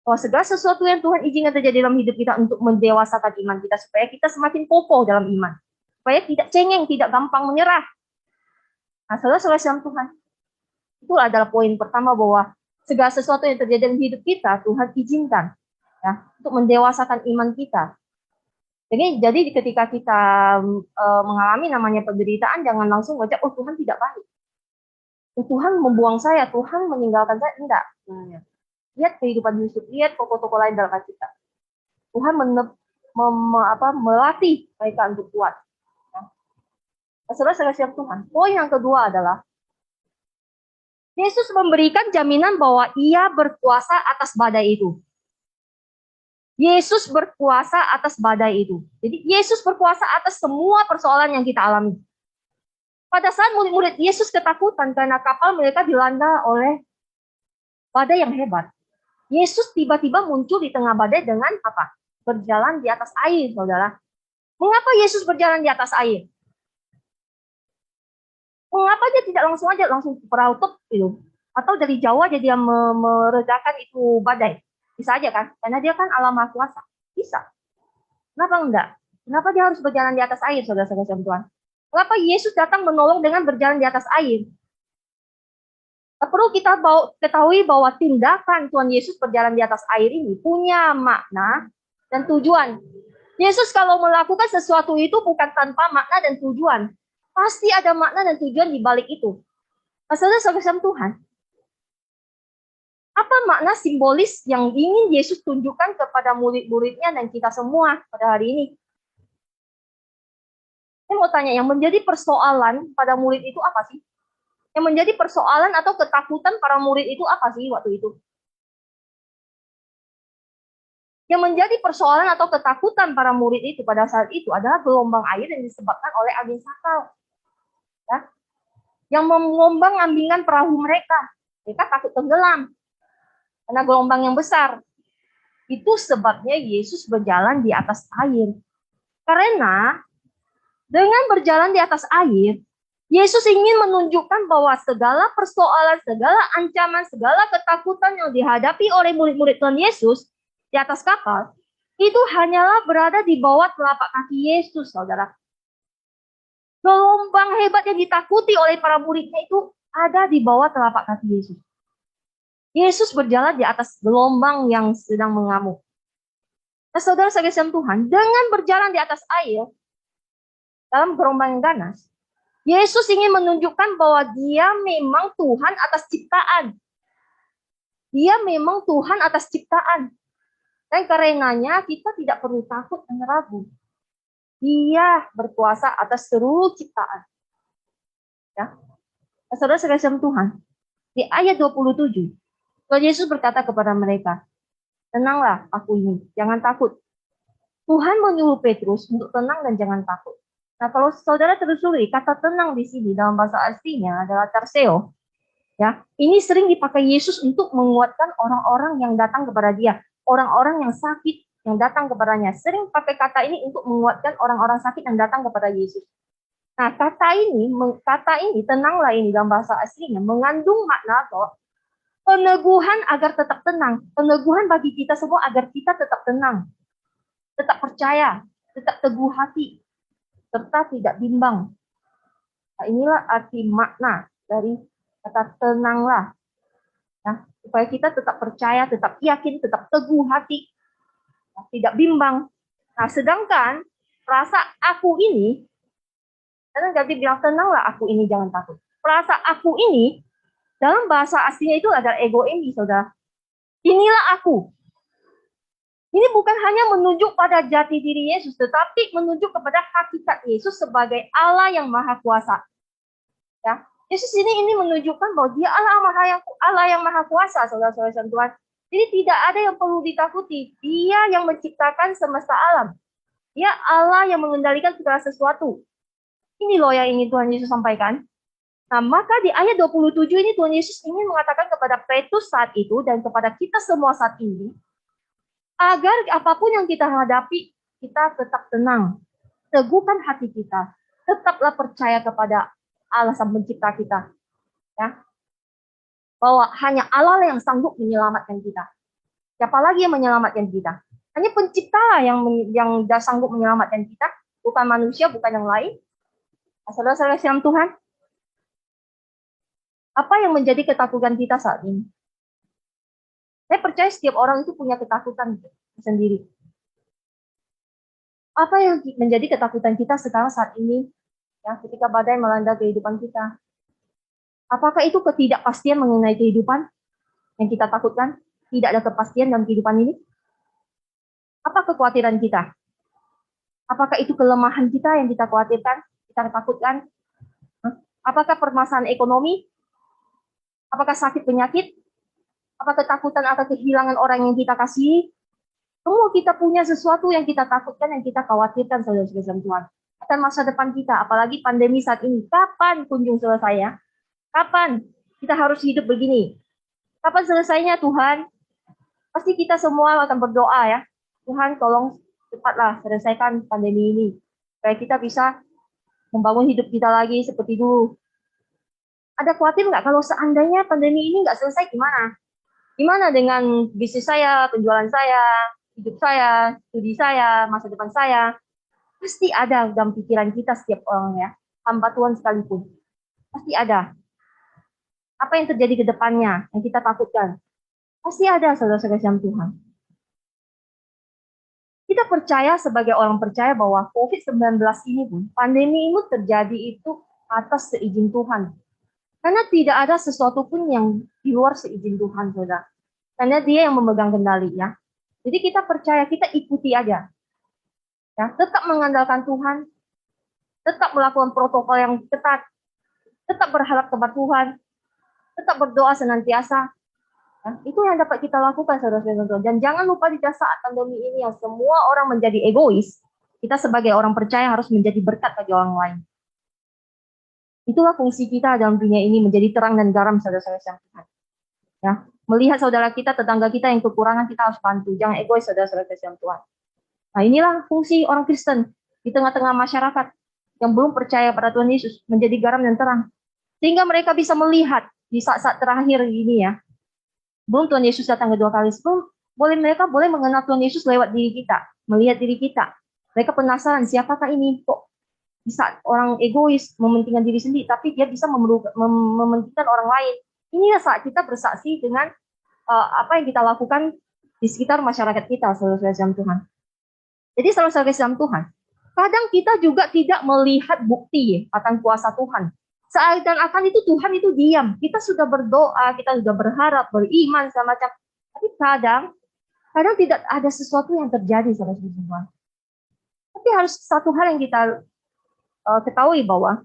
bahwa segala sesuatu yang Tuhan izinkan terjadi dalam hidup kita untuk mendewasakan iman kita supaya kita semakin kokoh dalam iman. Supaya tidak cengeng, tidak gampang menyerah. Nah, saudara-saudara Tuhan, itu adalah poin pertama bahwa segala sesuatu yang terjadi dalam hidup kita Tuhan izinkan ya untuk mendewasakan iman kita. Jadi ketika kita mengalami namanya penderitaan, jangan langsung ngajak, oh Tuhan tidak baik. Tuhan membuang saya, Tuhan meninggalkan saya. Enggak. Lihat kehidupan Yusuf, lihat tokoh-tokoh lain dalam kita. Tuhan melatih mereka untuk kuat. Saudara-saudara Tuhan. Poin yang kedua adalah, Yesus memberikan jaminan bahwa ia berkuasa atas badai itu. Yesus berkuasa atas badai itu. Jadi Yesus berkuasa atas semua persoalan yang kita alami. Pada saat murid-murid Yesus ketakutan karena kapal mereka dilanda oleh badai yang hebat. Yesus tiba-tiba muncul di tengah badai dengan apa? Berjalan di atas air, saudara. Mengapa Yesus berjalan di atas air? Mengapa dia tidak langsung ke perahu itu? Atau dari jauh aja dia meredakan itu badai? Bisa aja kan? Karena dia kan Allah Maha Kuasa. Bisa. Kenapa enggak? Kenapa dia harus berjalan di atas air, saudara-saudara Tuhan? Kenapa Yesus datang menolong dengan berjalan di atas air? Perlu kita ketahui bahwa tindakan Tuhan Yesus berjalan di atas air ini punya makna dan tujuan. Yesus kalau melakukan sesuatu itu bukan tanpa makna dan tujuan. Pasti ada makna dan tujuan di balik itu. Saudara-saudara Tuhan, apa makna simbolis yang ingin Yesus tunjukkan kepada murid-muridnya dan kita semua pada hari ini? Saya mau tanya, yang menjadi persoalan pada murid itu apa sih? Yang menjadi persoalan atau ketakutan para murid itu apa sih waktu itu? Yang menjadi persoalan atau ketakutan para murid itu pada saat itu adalah gelombang air yang disebabkan oleh angin sakal. Ya? Yang mengombang-ambingkan perahu mereka. Mereka takut tenggelam. Karena gelombang yang besar. Itu sebabnya Yesus berjalan di atas air. Karena dengan berjalan di atas air, Yesus ingin menunjukkan bahwa segala persoalan, segala ancaman, segala ketakutan yang dihadapi oleh murid-murid Tuhan Yesus di atas kapal, itu hanyalah berada di bawah telapak kaki Yesus, saudara. Gelombang hebat yang ditakuti oleh para muridnya itu ada di bawah telapak kaki Yesus. Yesus berjalan di atas gelombang yang sedang mengamuk. Nah, saudara-saudara Tuhan, dengan berjalan di atas air, dalam gelombang yang ganas, Yesus ingin menunjukkan bahwa dia memang Tuhan atas ciptaan. Dia memang Tuhan atas ciptaan. Dan karenanya kita tidak perlu takut dan ragu. Dia berkuasa atas seluruh ciptaan. Ya. Saudara-saudara Tuhan, di ayat 27, Tuhan Yesus berkata kepada mereka, tenanglah aku ini, jangan takut. Tuhan menyuruh Petrus untuk tenang dan jangan takut. Nah, kalau saudara telusuri, kata tenang di sini dalam bahasa aslinya adalah tarseo. Ya, ini sering dipakai Yesus untuk menguatkan orang-orang yang datang kepada dia, orang-orang yang sakit, yang datang kepadanya. Sering pakai kata ini untuk menguatkan orang-orang sakit yang datang kepada Yesus. Nah, kata ini, tenanglah ini dalam bahasa aslinya, mengandung makna kok, peneguhan agar tetap tenang. Peneguhan bagi kita semua agar kita tetap tenang, tetap percaya, tetap teguh hati, serta tidak bimbang. Nah, inilah arti makna dari kata tenanglah. Nah, supaya kita tetap percaya, tetap yakin, tetap teguh hati, tidak bimbang. Nah, sedangkan rasa aku ini, karena jadi bilang tenanglah aku ini, jangan takut. Rasa aku ini, dalam bahasa aslinya itu adalah ego ini, saudara. Inilah aku. Ini bukan hanya menunjuk pada jati diri Yesus, tetapi menunjuk kepada hakikat Yesus sebagai Allah yang Maha Kuasa. Ya, Yesus ini menunjukkan bahwa Dia Allah yang Maha Kuasa, saudara-saudara Tuhan. Jadi tidak ada yang perlu ditakuti. Dia yang menciptakan semesta alam. Dia Allah yang mengendalikan segala sesuatu. Ini loh yang ingin Tuhan Yesus sampaikan. Nah, maka di ayat 27 ini Tuhan Yesus ingin mengatakan kepada Petrus saat itu dan kepada kita semua saat ini, agar apapun yang kita hadapi, kita tetap tenang. Teguhkan hati kita. Tetaplah percaya kepada Allah Sang Pencipta kita. Ya. Bahwa hanya Allah yang sanggup menyelamatkan kita. Siapa lagi yang menyelamatkan kita? Hanya Pencipta yang sanggup menyelamatkan kita, bukan manusia, bukan yang lain. Saudara-saudara silam Tuhan, apa yang menjadi ketakutan kita saat ini? Saya percaya setiap orang itu punya ketakutan sendiri. Apa yang menjadi ketakutan kita sekarang saat ini? Ya, ketika badai melanda kehidupan kita. Apakah itu ketidakpastian mengenai kehidupan yang kita takutkan? Tidak ada kepastian dalam kehidupan ini? Apa kekhawatiran kita? Apakah itu kelemahan kita yang kita khawatirkan, kita takutkan? Apakah permasalahan ekonomi? Apakah sakit penyakit? Apakah ketakutan akan kehilangan orang yang kita kasihi? Semua kita punya sesuatu yang kita takutkan, yang kita khawatirkan, saudara-saudara Tuhan. Akan masa depan kita, apalagi pandemi saat ini. Kapan kunjung selesainya? Kapan kita harus hidup begini? Kapan selesainya Tuhan? Pasti kita semua akan berdoa ya. Tuhan tolong cepatlah selesaikan pandemi ini. Supaya kita bisa membangun hidup kita lagi seperti dulu. Ada khawatir nggak kalau seandainya pandemi ini nggak selesai gimana? Gimana dengan bisnis saya, penjualan saya, hidup saya, studi saya, masa depan saya? Pasti ada dalam pikiran kita setiap orang ya. Hamba Tuhan sekalipun. Pasti ada. Apa yang terjadi ke depannya yang kita takutkan? Pasti ada, saudara-saudara Tuhan. Kita percaya sebagai orang percaya bahwa COVID-19 ini pun, pandemi ini terjadi itu atas seizin Tuhan. Karena tidak ada sesuatu pun yang di luar seizin Tuhan, saudara. Karena Dia yang memegang kendali ya. Jadi kita percaya, kita ikuti aja. Ya, tetap mengandalkan Tuhan, tetap melakukan protokol yang ketat, tetap berharap kepada Tuhan, tetap berdoa senantiasa. Ya, itu yang dapat kita lakukan, saudara-saudara. Dan jangan lupa di saat pandemi ini yang semua orang menjadi egois, kita sebagai orang percaya harus menjadi berkat bagi orang lain. Itulah fungsi kita dalam dunia ini, menjadi terang dan garam, saudara-saudara Tuhan. Ya, melihat saudara kita, tetangga kita yang kekurangan, kita harus bantu. Jangan egois, saudara-saudara Tuhan. Nah, inilah fungsi orang Kristen di tengah-tengah masyarakat yang belum percaya pada Tuhan Yesus, menjadi garam dan terang. Sehingga mereka bisa melihat di saat-saat terakhir ini ya, belum Tuhan Yesus datang kedua kali, sebelum mereka boleh mengenal Tuhan Yesus lewat diri kita, melihat diri kita. Mereka penasaran, siapakah ini? Kok di saat orang egois, mementingkan diri sendiri, tapi dia bisa mementingkan orang lain. Inilah saat kita bersaksi dengan apa yang kita lakukan di sekitar masyarakat kita, saudara-saudara Tuhan. Jadi saudara-saudara Islam Tuhan, kadang kita juga tidak melihat bukti akan kuasa Tuhan. Seakan-akan itu Tuhan itu diam. Kita sudah berdoa, kita sudah berharap, beriman, semacam. Tapi kadang tidak ada sesuatu yang terjadi, saudara-saudara Tuhan. Tapi harus satu hal yang kita ketahui bahwa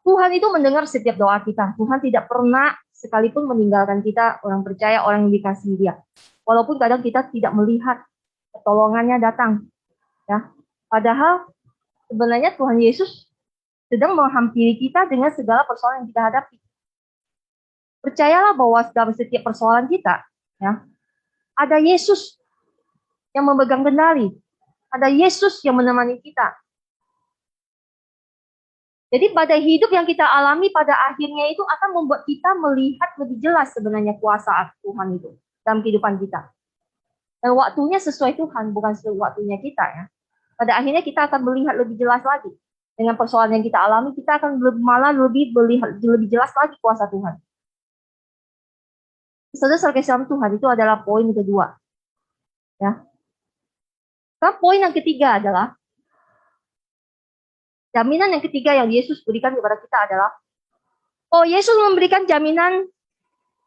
Tuhan itu mendengar setiap doa kita. Tuhan tidak pernah sekalipun meninggalkan kita, orang percaya, orang yang dikasihi Dia. Walaupun kadang kita tidak melihat pertolongannya datang. Ya, padahal sebenarnya Tuhan Yesus sedang menghampiri kita dengan segala persoalan yang kita hadapi. Percayalah bahwa dalam setiap persoalan kita, ya, ada Yesus yang memegang kendali. Ada Yesus yang menemani kita. Jadi badai hidup yang kita alami pada akhirnya itu akan membuat kita melihat lebih jelas sebenarnya kuasa Tuhan itu dalam kehidupan kita. Dan waktunya sesuai Tuhan, bukan sesuai waktunya kita ya. Pada akhirnya kita akan melihat lebih jelas lagi. Dengan persoalan yang kita alami, kita akan malah lebih melihat lebih jelas lagi kuasa Tuhan. Saudara kasih dalam Tuhan itu adalah poin kedua. Ya. Nah, poin yang ketiga adalah jaminan yang ketiga yang Yesus berikan kepada kita adalah Yesus memberikan jaminan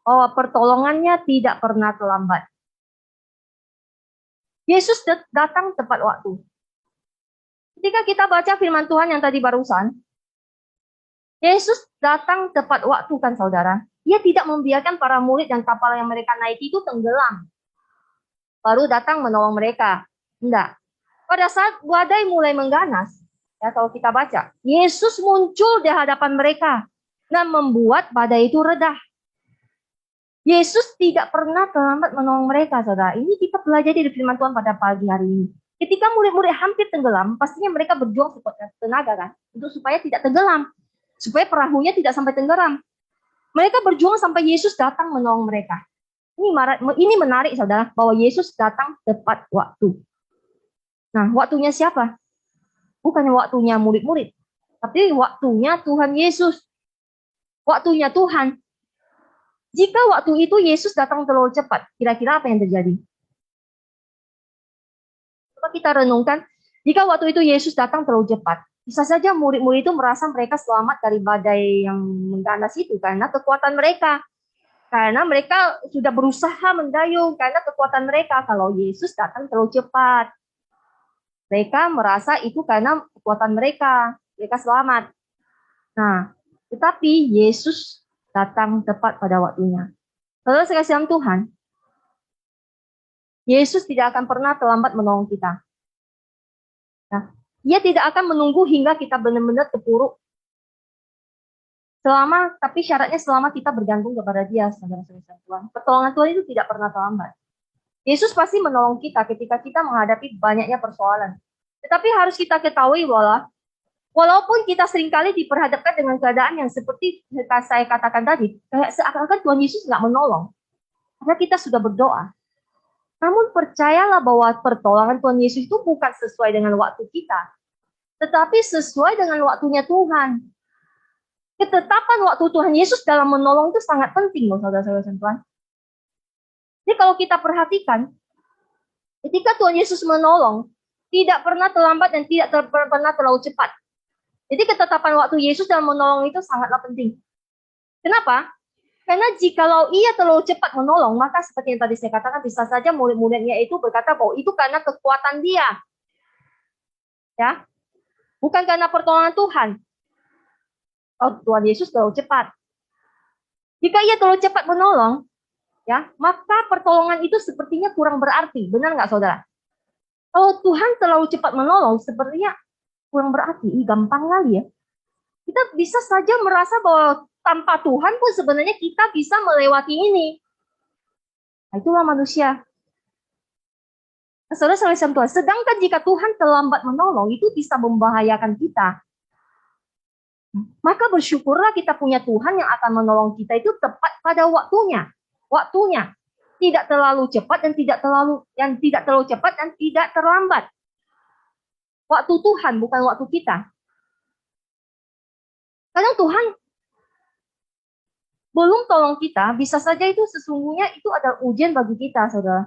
bahwa pertolongannya tidak pernah terlambat. Yesus datang tepat waktu. Ketika kita baca firman Tuhan yang tadi barusan, Yesus datang tepat waktu kan saudara. Dia tidak membiarkan para murid dan kapal yang mereka naiki itu tenggelam. Baru datang menolong mereka. Enggak. Pada saat badai mulai mengganas, ya kalau kita baca, Yesus muncul di hadapan mereka dan membuat badai itu reda. Yesus tidak pernah terlambat menolong mereka, saudara. Ini kita belajar dari firman Tuhan pada pagi hari ini. Ketika murid-murid hampir tenggelam, pastinya mereka berjuang sekuat tenaga kan, untuk supaya tidak tenggelam, supaya perahunya tidak sampai tenggelam. Mereka berjuang sampai Yesus datang menolong mereka. Ini menarik, saudara, bahwa Yesus datang tepat waktu. Nah, waktunya siapa? Bukan waktunya murid-murid, tapi waktunya Tuhan Yesus. Waktunya Tuhan. Jika waktu itu Yesus datang terlalu cepat, kira-kira apa yang terjadi? Coba kita renungkan, jika waktu itu Yesus datang terlalu cepat, bisa saja murid-murid itu merasa mereka selamat dari badai yang mengganas itu karena kekuatan mereka. Karena mereka sudah berusaha mendayung karena kekuatan mereka. Kalau Yesus datang terlalu cepat, mereka merasa itu karena kekuatan mereka selamat. Nah, tetapi Yesus datang tepat pada waktunya. Saudara sekalian dalam Tuhan, Yesus tidak akan pernah terlambat menolong kita. Nah, Dia tidak akan menunggu hingga kita benar-benar terpuruk. Tapi syaratnya selama kita bergantung kepada Dia, saudara-saudara Tuhan. Pertolongan Tuhan itu tidak pernah terlambat. Yesus pasti menolong kita ketika kita menghadapi banyaknya persoalan. Tetapi harus kita ketahui bahwa walaupun kita seringkali diperhadapkan dengan keadaan yang seperti saya katakan tadi, kayak seakan-akan Tuhan Yesus nggak menolong. Karena kita sudah berdoa. Namun percayalah bahwa pertolongan Tuhan Yesus itu bukan sesuai dengan waktu kita, tetapi sesuai dengan waktunya Tuhan. Ketetapan waktu Tuhan Yesus dalam menolong itu sangat penting loh saudara-saudara Tuhan. Jadi kalau kita perhatikan, ketika Tuhan Yesus menolong, tidak pernah terlambat dan tidak pernah terlalu cepat. Jadi ketetapan waktu Yesus dalam menolong itu sangatlah penting. Kenapa? Karena jikalau ia terlalu cepat menolong, maka seperti yang tadi saya katakan, bisa saja murid-muridnya itu berkata bahwa itu karena kekuatan dia. Ya, bukan karena pertolongan Tuhan. Oh, Tuhan Yesus terlalu cepat. Jika ia terlalu cepat menolong, ya, maka pertolongan itu sepertinya kurang berarti. Benar nggak, saudara? Kalau Tuhan terlalu cepat menolong, sepertinya kurang berarti. Gampang kali ya. Kita bisa saja merasa bahwa tanpa Tuhan pun sebenarnya kita bisa melewati ini. Nah, itulah manusia. Saudara-saudara Tuhan, sedangkan jika Tuhan terlambat menolong, itu bisa membahayakan kita. Maka bersyukurlah kita punya Tuhan yang akan menolong kita itu tepat pada waktunya. Waktunya tidak terlalu cepat dan tidak terlalu cepat dan tidak terlambat. Waktu Tuhan bukan waktu kita. Kadang Tuhan belum tolong kita, bisa saja itu sesungguhnya itu adalah ujian bagi kita, saudara.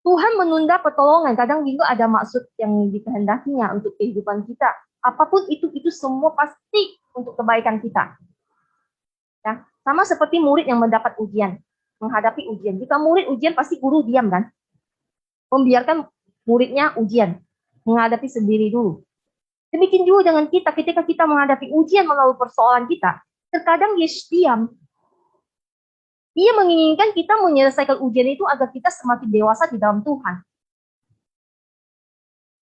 Tuhan menunda pertolongan, kadang juga ada maksud yang dikehendakinya untuk kehidupan kita. Apapun itu semua pasti untuk kebaikan kita. Ya, sama seperti murid yang mendapat ujian, menghadapi ujian. Jika murid ujian pasti guru diam kan? Membiarkan muridnya ujian, menghadapi sendiri dulu. Demikian juga dengan kita, ketika kita menghadapi ujian melalui persoalan kita, terkadang Yesus diam. Dia menginginkan kita menyelesaikan ujian itu agar kita semakin dewasa di dalam Tuhan.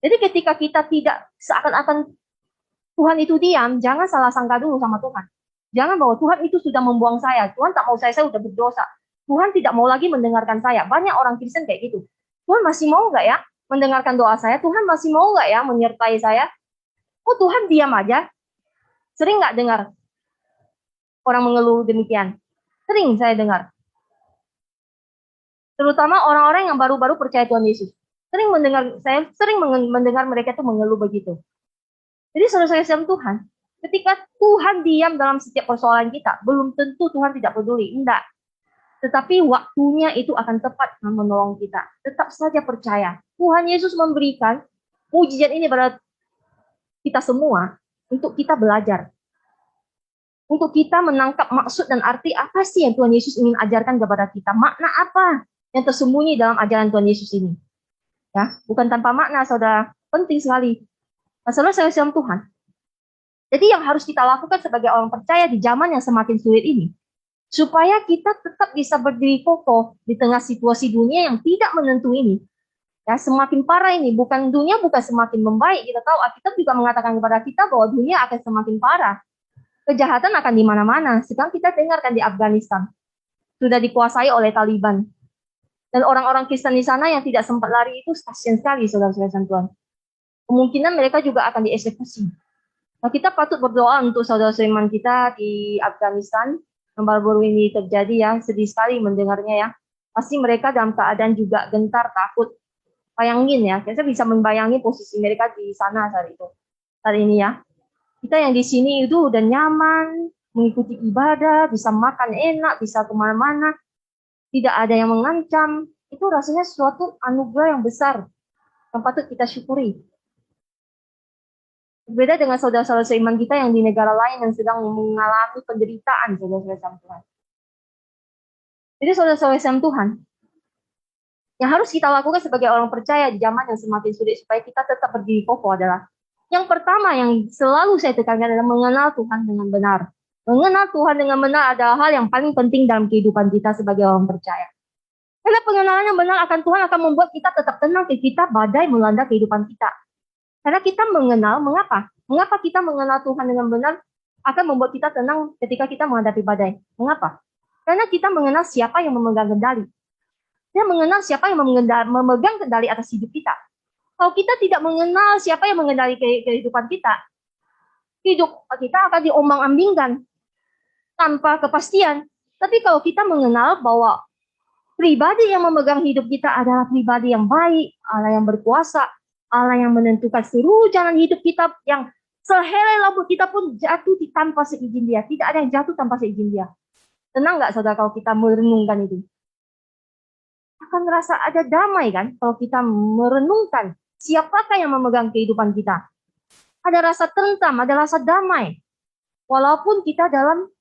Jadi ketika kita tidak seakan-akan Tuhan itu diam, jangan salah sangka dulu sama Tuhan. Jangan bahwa Tuhan itu sudah membuang saya, Tuhan tak mau saya sudah berdosa. Tuhan tidak mau lagi mendengarkan saya. Banyak orang Kristen kayak gitu. Tuhan masih mau nggak ya mendengarkan doa saya? Tuhan masih mau nggak ya menyertai saya? Oh, Tuhan diam aja. Sering nggak dengar orang mengeluh demikian? Sering saya dengar. Terutama orang-orang yang baru-baru percaya Tuhan Yesus. Saya sering mendengar mereka tuh mengeluh begitu. Jadi saudara-saudara Tuhan, ketika Tuhan diam dalam setiap persoalan kita, belum tentu Tuhan tidak peduli. Enggak. Tetapi waktunya itu akan tepat menolong kita. Tetap saja percaya. Tuhan Yesus memberikan mujizat ini pada kita semua untuk kita belajar. Untuk kita menangkap maksud dan arti apa sih yang Tuhan Yesus ingin ajarkan kepada kita. Makna apa yang tersembunyi dalam ajaran Tuhan Yesus ini. Ya, bukan tanpa makna, saudara. Penting sekali. Masalah saya sama Tuhan. Jadi yang harus kita lakukan sebagai orang percaya di zaman yang semakin sulit ini, supaya kita tetap bisa berdiri kokoh di tengah situasi dunia yang tidak menentu ini. Ya, semakin parah ini, dunia bukan semakin membaik. Kita tahu Alkitab juga mengatakan kepada kita bahwa dunia akan semakin parah. Kejahatan akan di mana-mana. Sekarang kita dengarkan di Afghanistan sudah dikuasai oleh Taliban. Dan orang-orang Kristen di sana yang tidak sempat lari itu kasihan sekali, saudara-saudara Tuhan. Kemungkinan mereka juga akan dieksekusi. Nah, kita patut berdoa untuk saudara-saudara kita di Afghanistan yang baru-baru ini terjadi ya, sedih sekali mendengarnya ya. Pasti mereka dalam keadaan juga gentar, takut. Bayangin ya, kita bisa membayangi posisi mereka di sana saat ini ya. Kita yang di sini itu udah nyaman, mengikuti ibadah, bisa makan enak, bisa kemana-mana, tidak ada yang mengancam. Itu rasanya suatu anugerah yang besar yang patut kita syukuri. Berbeda dengan saudara-saudara seiman kita yang di negara lain yang sedang mengalami penderitaan, saudara-saudara Tuhan. Jadi saudara-saudara Tuhan, yang harus kita lakukan sebagai orang percaya di zaman yang semakin sulit supaya kita tetap berdiri kokoh adalah yang pertama yang selalu saya tekankan adalah mengenal Tuhan dengan benar. Mengenal Tuhan dengan benar adalah hal yang paling penting dalam kehidupan kita sebagai orang percaya. Karena pengenalan yang benar akan Tuhan akan membuat kita tetap tenang ketika badai melanda kehidupan kita. Karena kita mengenal, mengapa? Mengapa kita mengenal Tuhan dengan benar akan membuat kita tenang ketika kita menghadapi badai? Mengapa? Karena kita mengenal siapa yang memegang kendali. Kita mengenal siapa yang memegang kendali atas hidup kita. Kalau kita tidak mengenal siapa yang mengendali kehidupan kita, hidup kita akan diombang-ambingkan tanpa kepastian. Tapi kalau kita mengenal bahwa pribadi yang memegang hidup kita adalah pribadi yang baik, Allah yang berkuasa, Allah yang menentukan seluruh jalan hidup kita, yang sehelai rambut kita pun jatuh tanpa seizin Dia. Tidak ada yang jatuh tanpa seizin Dia. Tenang nggak saudara kalau kita merenungkan itu? Akan merasa ada damai kan kalau kita merenungkan siapakah yang memegang kehidupan kita. Ada rasa tentram, ada rasa damai. Walaupun kita dalam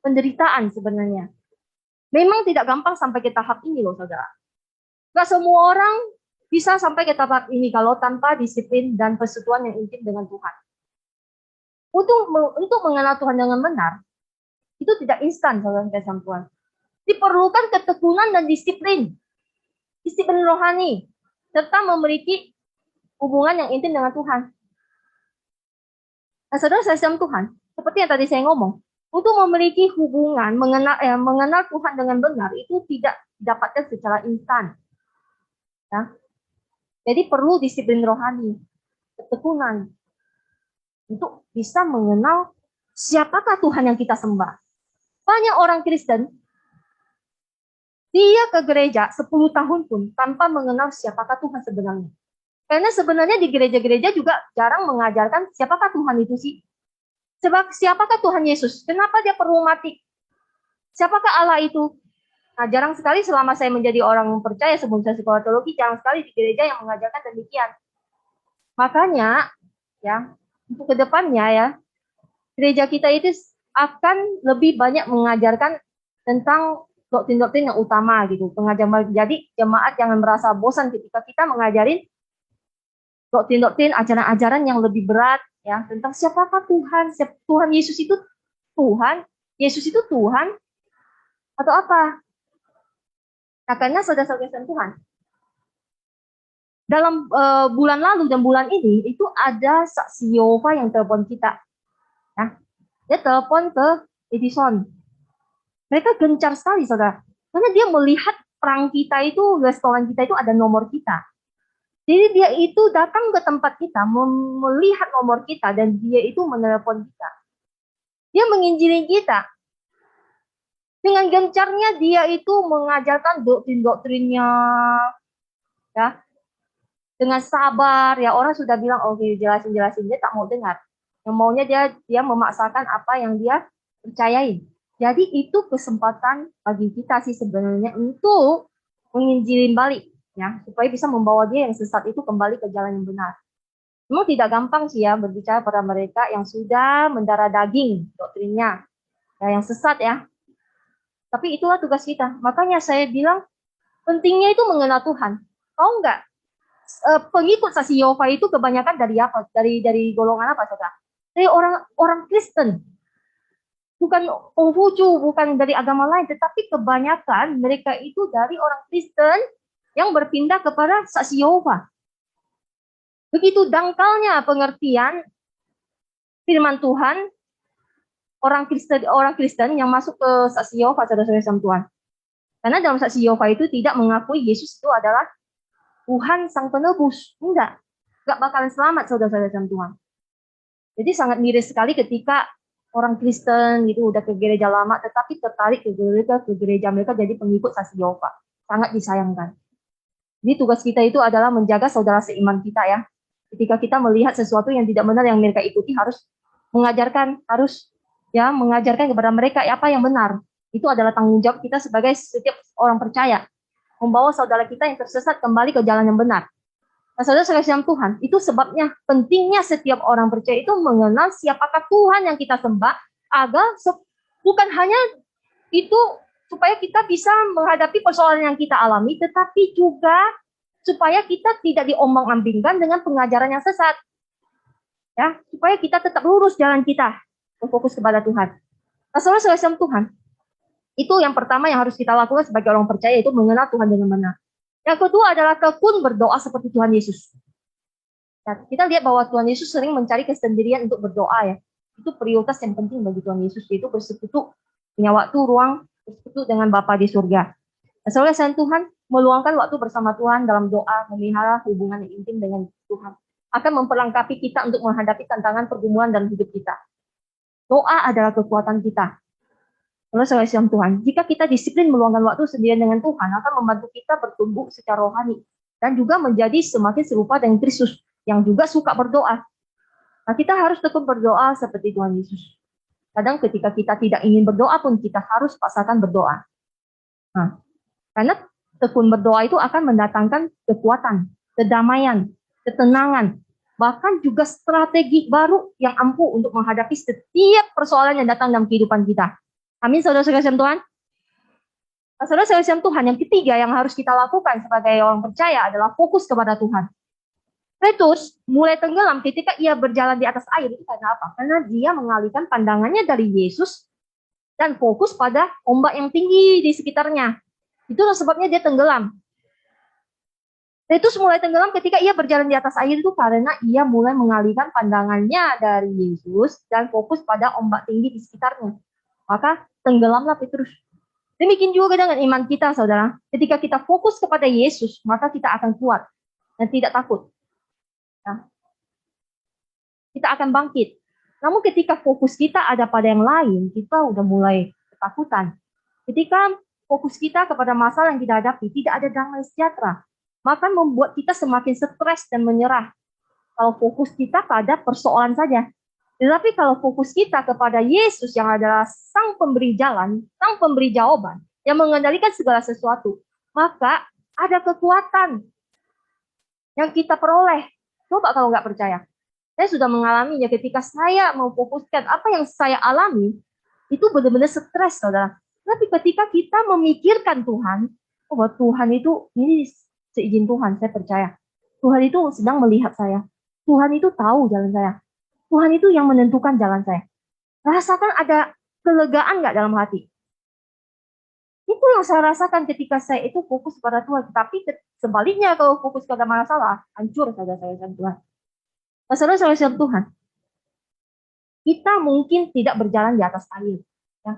penderitaan sebenarnya. Memang tidak gampang sampai ke tahap ini loh saudara. Gak semua orang bisa sampai ke tahap ini kalau tanpa disiplin dan persekutuan yang intim dengan Tuhan. Untuk mengenal Tuhan dengan benar, itu tidak instan, saudara-saudara Tuhan. Diperlukan ketekunan dan disiplin rohani, serta memiliki hubungan yang intim dengan Tuhan. Nah, saudara-saudara Tuhan, seperti yang tadi saya ngomong, untuk memiliki hubungan, mengenal Tuhan dengan benar, itu tidak didapatkan secara instan. Ya. Jadi perlu disiplin rohani, ketekunan, untuk bisa mengenal siapakah Tuhan yang kita sembah. Banyak orang Kristen, dia ke gereja 10 tahun pun tanpa mengenal siapakah Tuhan sebenarnya. Karena sebenarnya di gereja-gereja juga jarang mengajarkan siapakah Tuhan itu sih. Sebab siapakah Tuhan Yesus? Kenapa dia perlu mati? Siapakah Allah itu? Nah, jarang sekali selama saya menjadi orang percaya sebelum saya sekolah teologi, jarang sekali di gereja yang mengajarkan demikian. Makanya, ya, untuk kedepannya ya, gereja kita itu akan lebih banyak mengajarkan tentang doktrin-doktrin yang utama gitu. Jadi jemaat jangan merasa bosan ketika kita mengajarin doktrin-doktrin, ajaran-ajaran yang lebih berat ya tentang siapakah Tuhan. Tuhan Yesus itu Tuhan, Yesus itu Tuhan atau apa? Nah, karena saudara-saudara Tuhan, dalam bulan lalu dan bulan ini itu ada saksi Yehova yang telepon kita. Nah, dia telepon ke Edison. Mereka gencar sekali, saudara. Karena dia melihat perang kita itu, restoran kita itu ada nomor kita. Jadi dia itu datang ke tempat kita, melihat nomor kita, dan dia itu menelepon kita. Dia menginjili kita. Dengan gencarnya dia itu mengajarkan doktrin-doktrinnya, ya, dengan sabar. Ya, orang sudah bilang, oke, jelasin, dia tak mau dengar. Yang maunya dia memaksakan apa yang dia percayai. Jadi itu kesempatan bagi kita sih sebenarnya untuk menginjilin balik, ya, supaya bisa membawa dia yang sesat itu kembali ke jalan yang benar. Memang tidak gampang sih ya berbicara pada mereka yang sudah mendarah daging doktrinnya, ya, yang sesat ya. Tapi itulah tugas kita. Makanya saya bilang pentingnya itu mengenal Tuhan. Tahu nggak? Pengikut saksi Yehova itu kebanyakan dari apa? Dari golongan apa, saudara? Dari orang Kristen. Bukan Konghucu, bukan dari agama lain, tetapi kebanyakan mereka itu dari orang Kristen yang berpindah kepada saksi Yehova. Begitu dangkalnya pengertian firman Tuhan, orang Kristen yang masuk ke saksi Yehova, saudara-saudara Tuhan. Karena dalam saksi Yehova itu tidak mengakui Yesus itu adalah Tuhan Sang Penebus. Enggak bakalan selamat, saudara-saudara Tuhan. Jadi sangat miris sekali ketika orang Kristen gitu udah ke gereja lama, tetapi tertarik ke gereja mereka jadi pengikut saksi Yehova. Sangat disayangkan. Jadi tugas kita itu adalah menjaga saudara seiman kita ya. Ketika kita melihat sesuatu yang tidak benar yang mereka ikuti, harus mengajarkan kepada mereka apa yang benar. Itu adalah tanggung jawab kita sebagai setiap orang percaya. Membawa saudara kita yang tersesat kembali ke jalan yang benar. Nah, saudara sekalian Tuhan, itu sebabnya pentingnya setiap orang percaya itu mengenal siapakah Tuhan yang kita sembah, agar bukan hanya itu supaya kita bisa menghadapi persoalan yang kita alami, tetapi juga supaya kita tidak diombang-ambingkan dengan pengajaran yang sesat. Ya, supaya kita tetap lurus jalan kita, berfokus kepada Tuhan. Nah, saudara sekalian Tuhan, itu yang pertama yang harus kita lakukan sebagai orang percaya, itu mengenal Tuhan dengan benar. Yang kedua adalah tekun berdoa seperti Tuhan Yesus. Nah, kita lihat bahwa Tuhan Yesus sering mencari kesendirian untuk berdoa ya. Itu prioritas yang penting bagi Tuhan Yesus, yaitu bersekutu, punya waktu, ruang, bersekutu dengan Bapa di surga. Nah, saudara Tuhan, meluangkan waktu bersama Tuhan dalam doa, memelihara hubungan yang intim dengan Tuhan, akan memperlengkapi kita untuk menghadapi tantangan pergumulan dalam hidup kita. Doa adalah kekuatan kita. Saudara Tuhan, jika kita disiplin meluangkan waktu sendirian dengan Tuhan, akan membantu kita bertumbuh secara rohani dan juga menjadi semakin serupa dengan Kristus yang juga suka berdoa. Nah, kita harus tekun berdoa seperti Tuhan Yesus. Kadang ketika kita tidak ingin berdoa pun kita harus paksakan berdoa. Nah, karena tekun berdoa itu akan mendatangkan kekuatan, kedamaian, ketenangan, bahkan juga strategi baru yang ampuh untuk menghadapi setiap persoalan yang datang dalam kehidupan kita. Amin, saudara-saudara Tuhan. Nah, saudara-saudara Tuhan, yang ketiga yang harus kita lakukan sebagai orang percaya adalah fokus kepada Tuhan. Petrus mulai tenggelam ketika ia berjalan di atas air. Itu karena apa? Karena dia mengalihkan pandangannya dari Yesus dan fokus pada ombak yang tinggi di sekitarnya. Itulah sebabnya dia tenggelam. Petrus mulai tenggelam ketika ia berjalan di atas air itu karena ia mulai mengalihkan pandangannya dari Yesus dan fokus pada ombak tinggi di sekitarnya. Maka tenggelamlah Petrus. Demikian juga dengan iman kita, saudara. Ketika kita fokus kepada Yesus, maka kita akan kuat dan tidak takut. Nah, kita akan bangkit. Namun ketika fokus kita ada pada yang lain, kita udah mulai ketakutan. Ketika fokus kita kepada masalah yang kita hadapi, tidak ada damai sejahtera, maka membuat kita semakin stres dan menyerah. Kalau fokus kita pada persoalan saja. Tetapi kalau fokus kita kepada Yesus yang adalah Sang Pemberi Jalan, Sang Pemberi Jawaban, yang mengendalikan segala sesuatu, maka ada kekuatan yang kita peroleh. Coba kalau nggak percaya. Saya sudah mengalaminya ketika saya memfokuskan apa yang saya alami, itu benar-benar stres, saudara. Tapi ketika kita memikirkan Tuhan, bahwa Tuhan itu, ini seizin Tuhan, saya percaya. Tuhan itu sedang melihat saya. Tuhan itu tahu jalan saya. Tuhan itu yang menentukan jalan saya. Rasakan ada kelegaan nggak dalam hati? Itu yang saya rasakan ketika saya itu fokus pada Tuhan. Tapi sebaliknya kalau fokus pada masalah, hancur saja saya dan Tuhan. Saudara-saudara Tuhan, kita mungkin tidak berjalan di atas air, ya,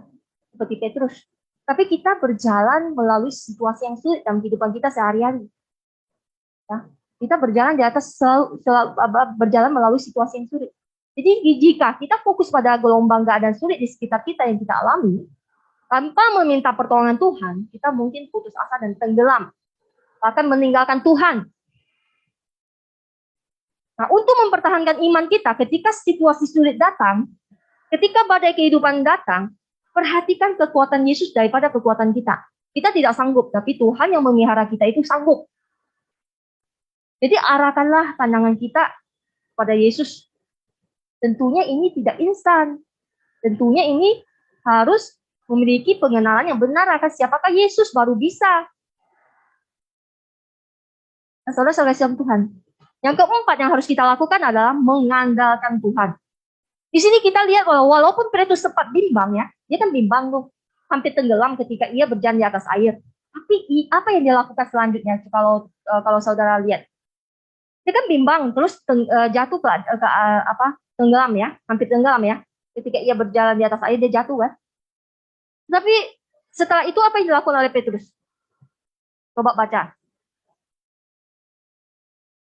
seperti Petrus. Tapi kita berjalan melalui situasi yang sulit dalam kehidupan kita sehari-hari. Ya. Kita berjalan di atas berjalan melalui situasi yang sulit. Jadi jika kita fokus pada gelombang keadaan sulit di sekitar kita yang kita alami, tanpa meminta pertolongan Tuhan, kita mungkin putus asa dan tenggelam, bahkan meninggalkan Tuhan. Nah, untuk mempertahankan iman kita ketika situasi sulit datang, ketika badai kehidupan datang, perhatikan kekuatan Yesus daripada kekuatan kita. Kita tidak sanggup, tapi Tuhan yang memelihara kita itu sanggup. Jadi arahkanlah pandangan kita pada Yesus. Tentunya ini tidak instan. Tentunya ini harus memiliki pengenalan yang benar akan siapakah Yesus baru bisa. Nah, saudara-saudara Tuhan. Yang keempat yang harus kita lakukan adalah mengandalkan Tuhan. Di sini kita lihat walaupun Petrus sempat bimbang ya, dia kan bimbang tuh, hampir tenggelam ketika ia berjalan di atas air. Tapi apa yang dia lakukan selanjutnya? Kalau saudara lihat, dia kan bimbang terus jatuh ke tenggelam ya, hampir tenggelam ya. Ketika ia berjalan di atas air dia jatuh kan. Tapi setelah itu apa yang dilakukan oleh Petrus? Coba baca.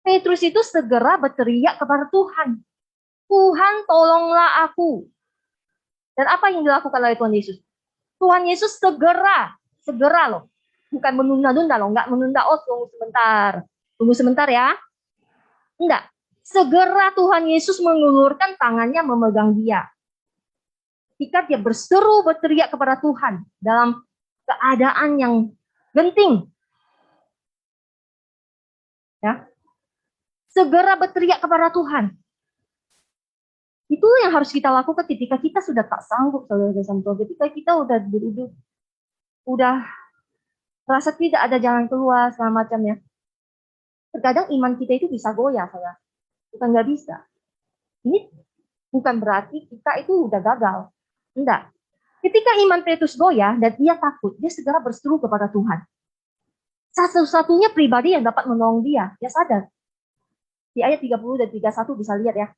Petrus itu segera berteriak kepada Tuhan. Tuhan tolonglah aku. Dan apa yang dilakukan oleh Tuhan Yesus? Tuhan Yesus segera loh. Bukan menunda-nunda loh, nggak menunda, tunggu sebentar ya. Enggak, segera Tuhan Yesus mengulurkan tangannya memegang dia. Ketika dia berteriak kepada Tuhan dalam keadaan yang genting. Ya. Segera berteriak kepada Tuhan. Itu yang harus kita lakukan ketika kita sudah tak sanggup, saudara-saudara. Ketika kita udah rasa tidak ada jalan keluar segala macamnya. Terkadang iman kita itu bisa goyah, saudara. Bukan nggak bisa. Ini bukan berarti kita itu udah gagal. Enggak. Ketika iman Petrus goyah dan ia takut, dia segera berseru kepada Tuhan. Satu-satunya pribadi yang dapat menolong dia sadar. Di ayat 30 dan 31 bisa lihat ya.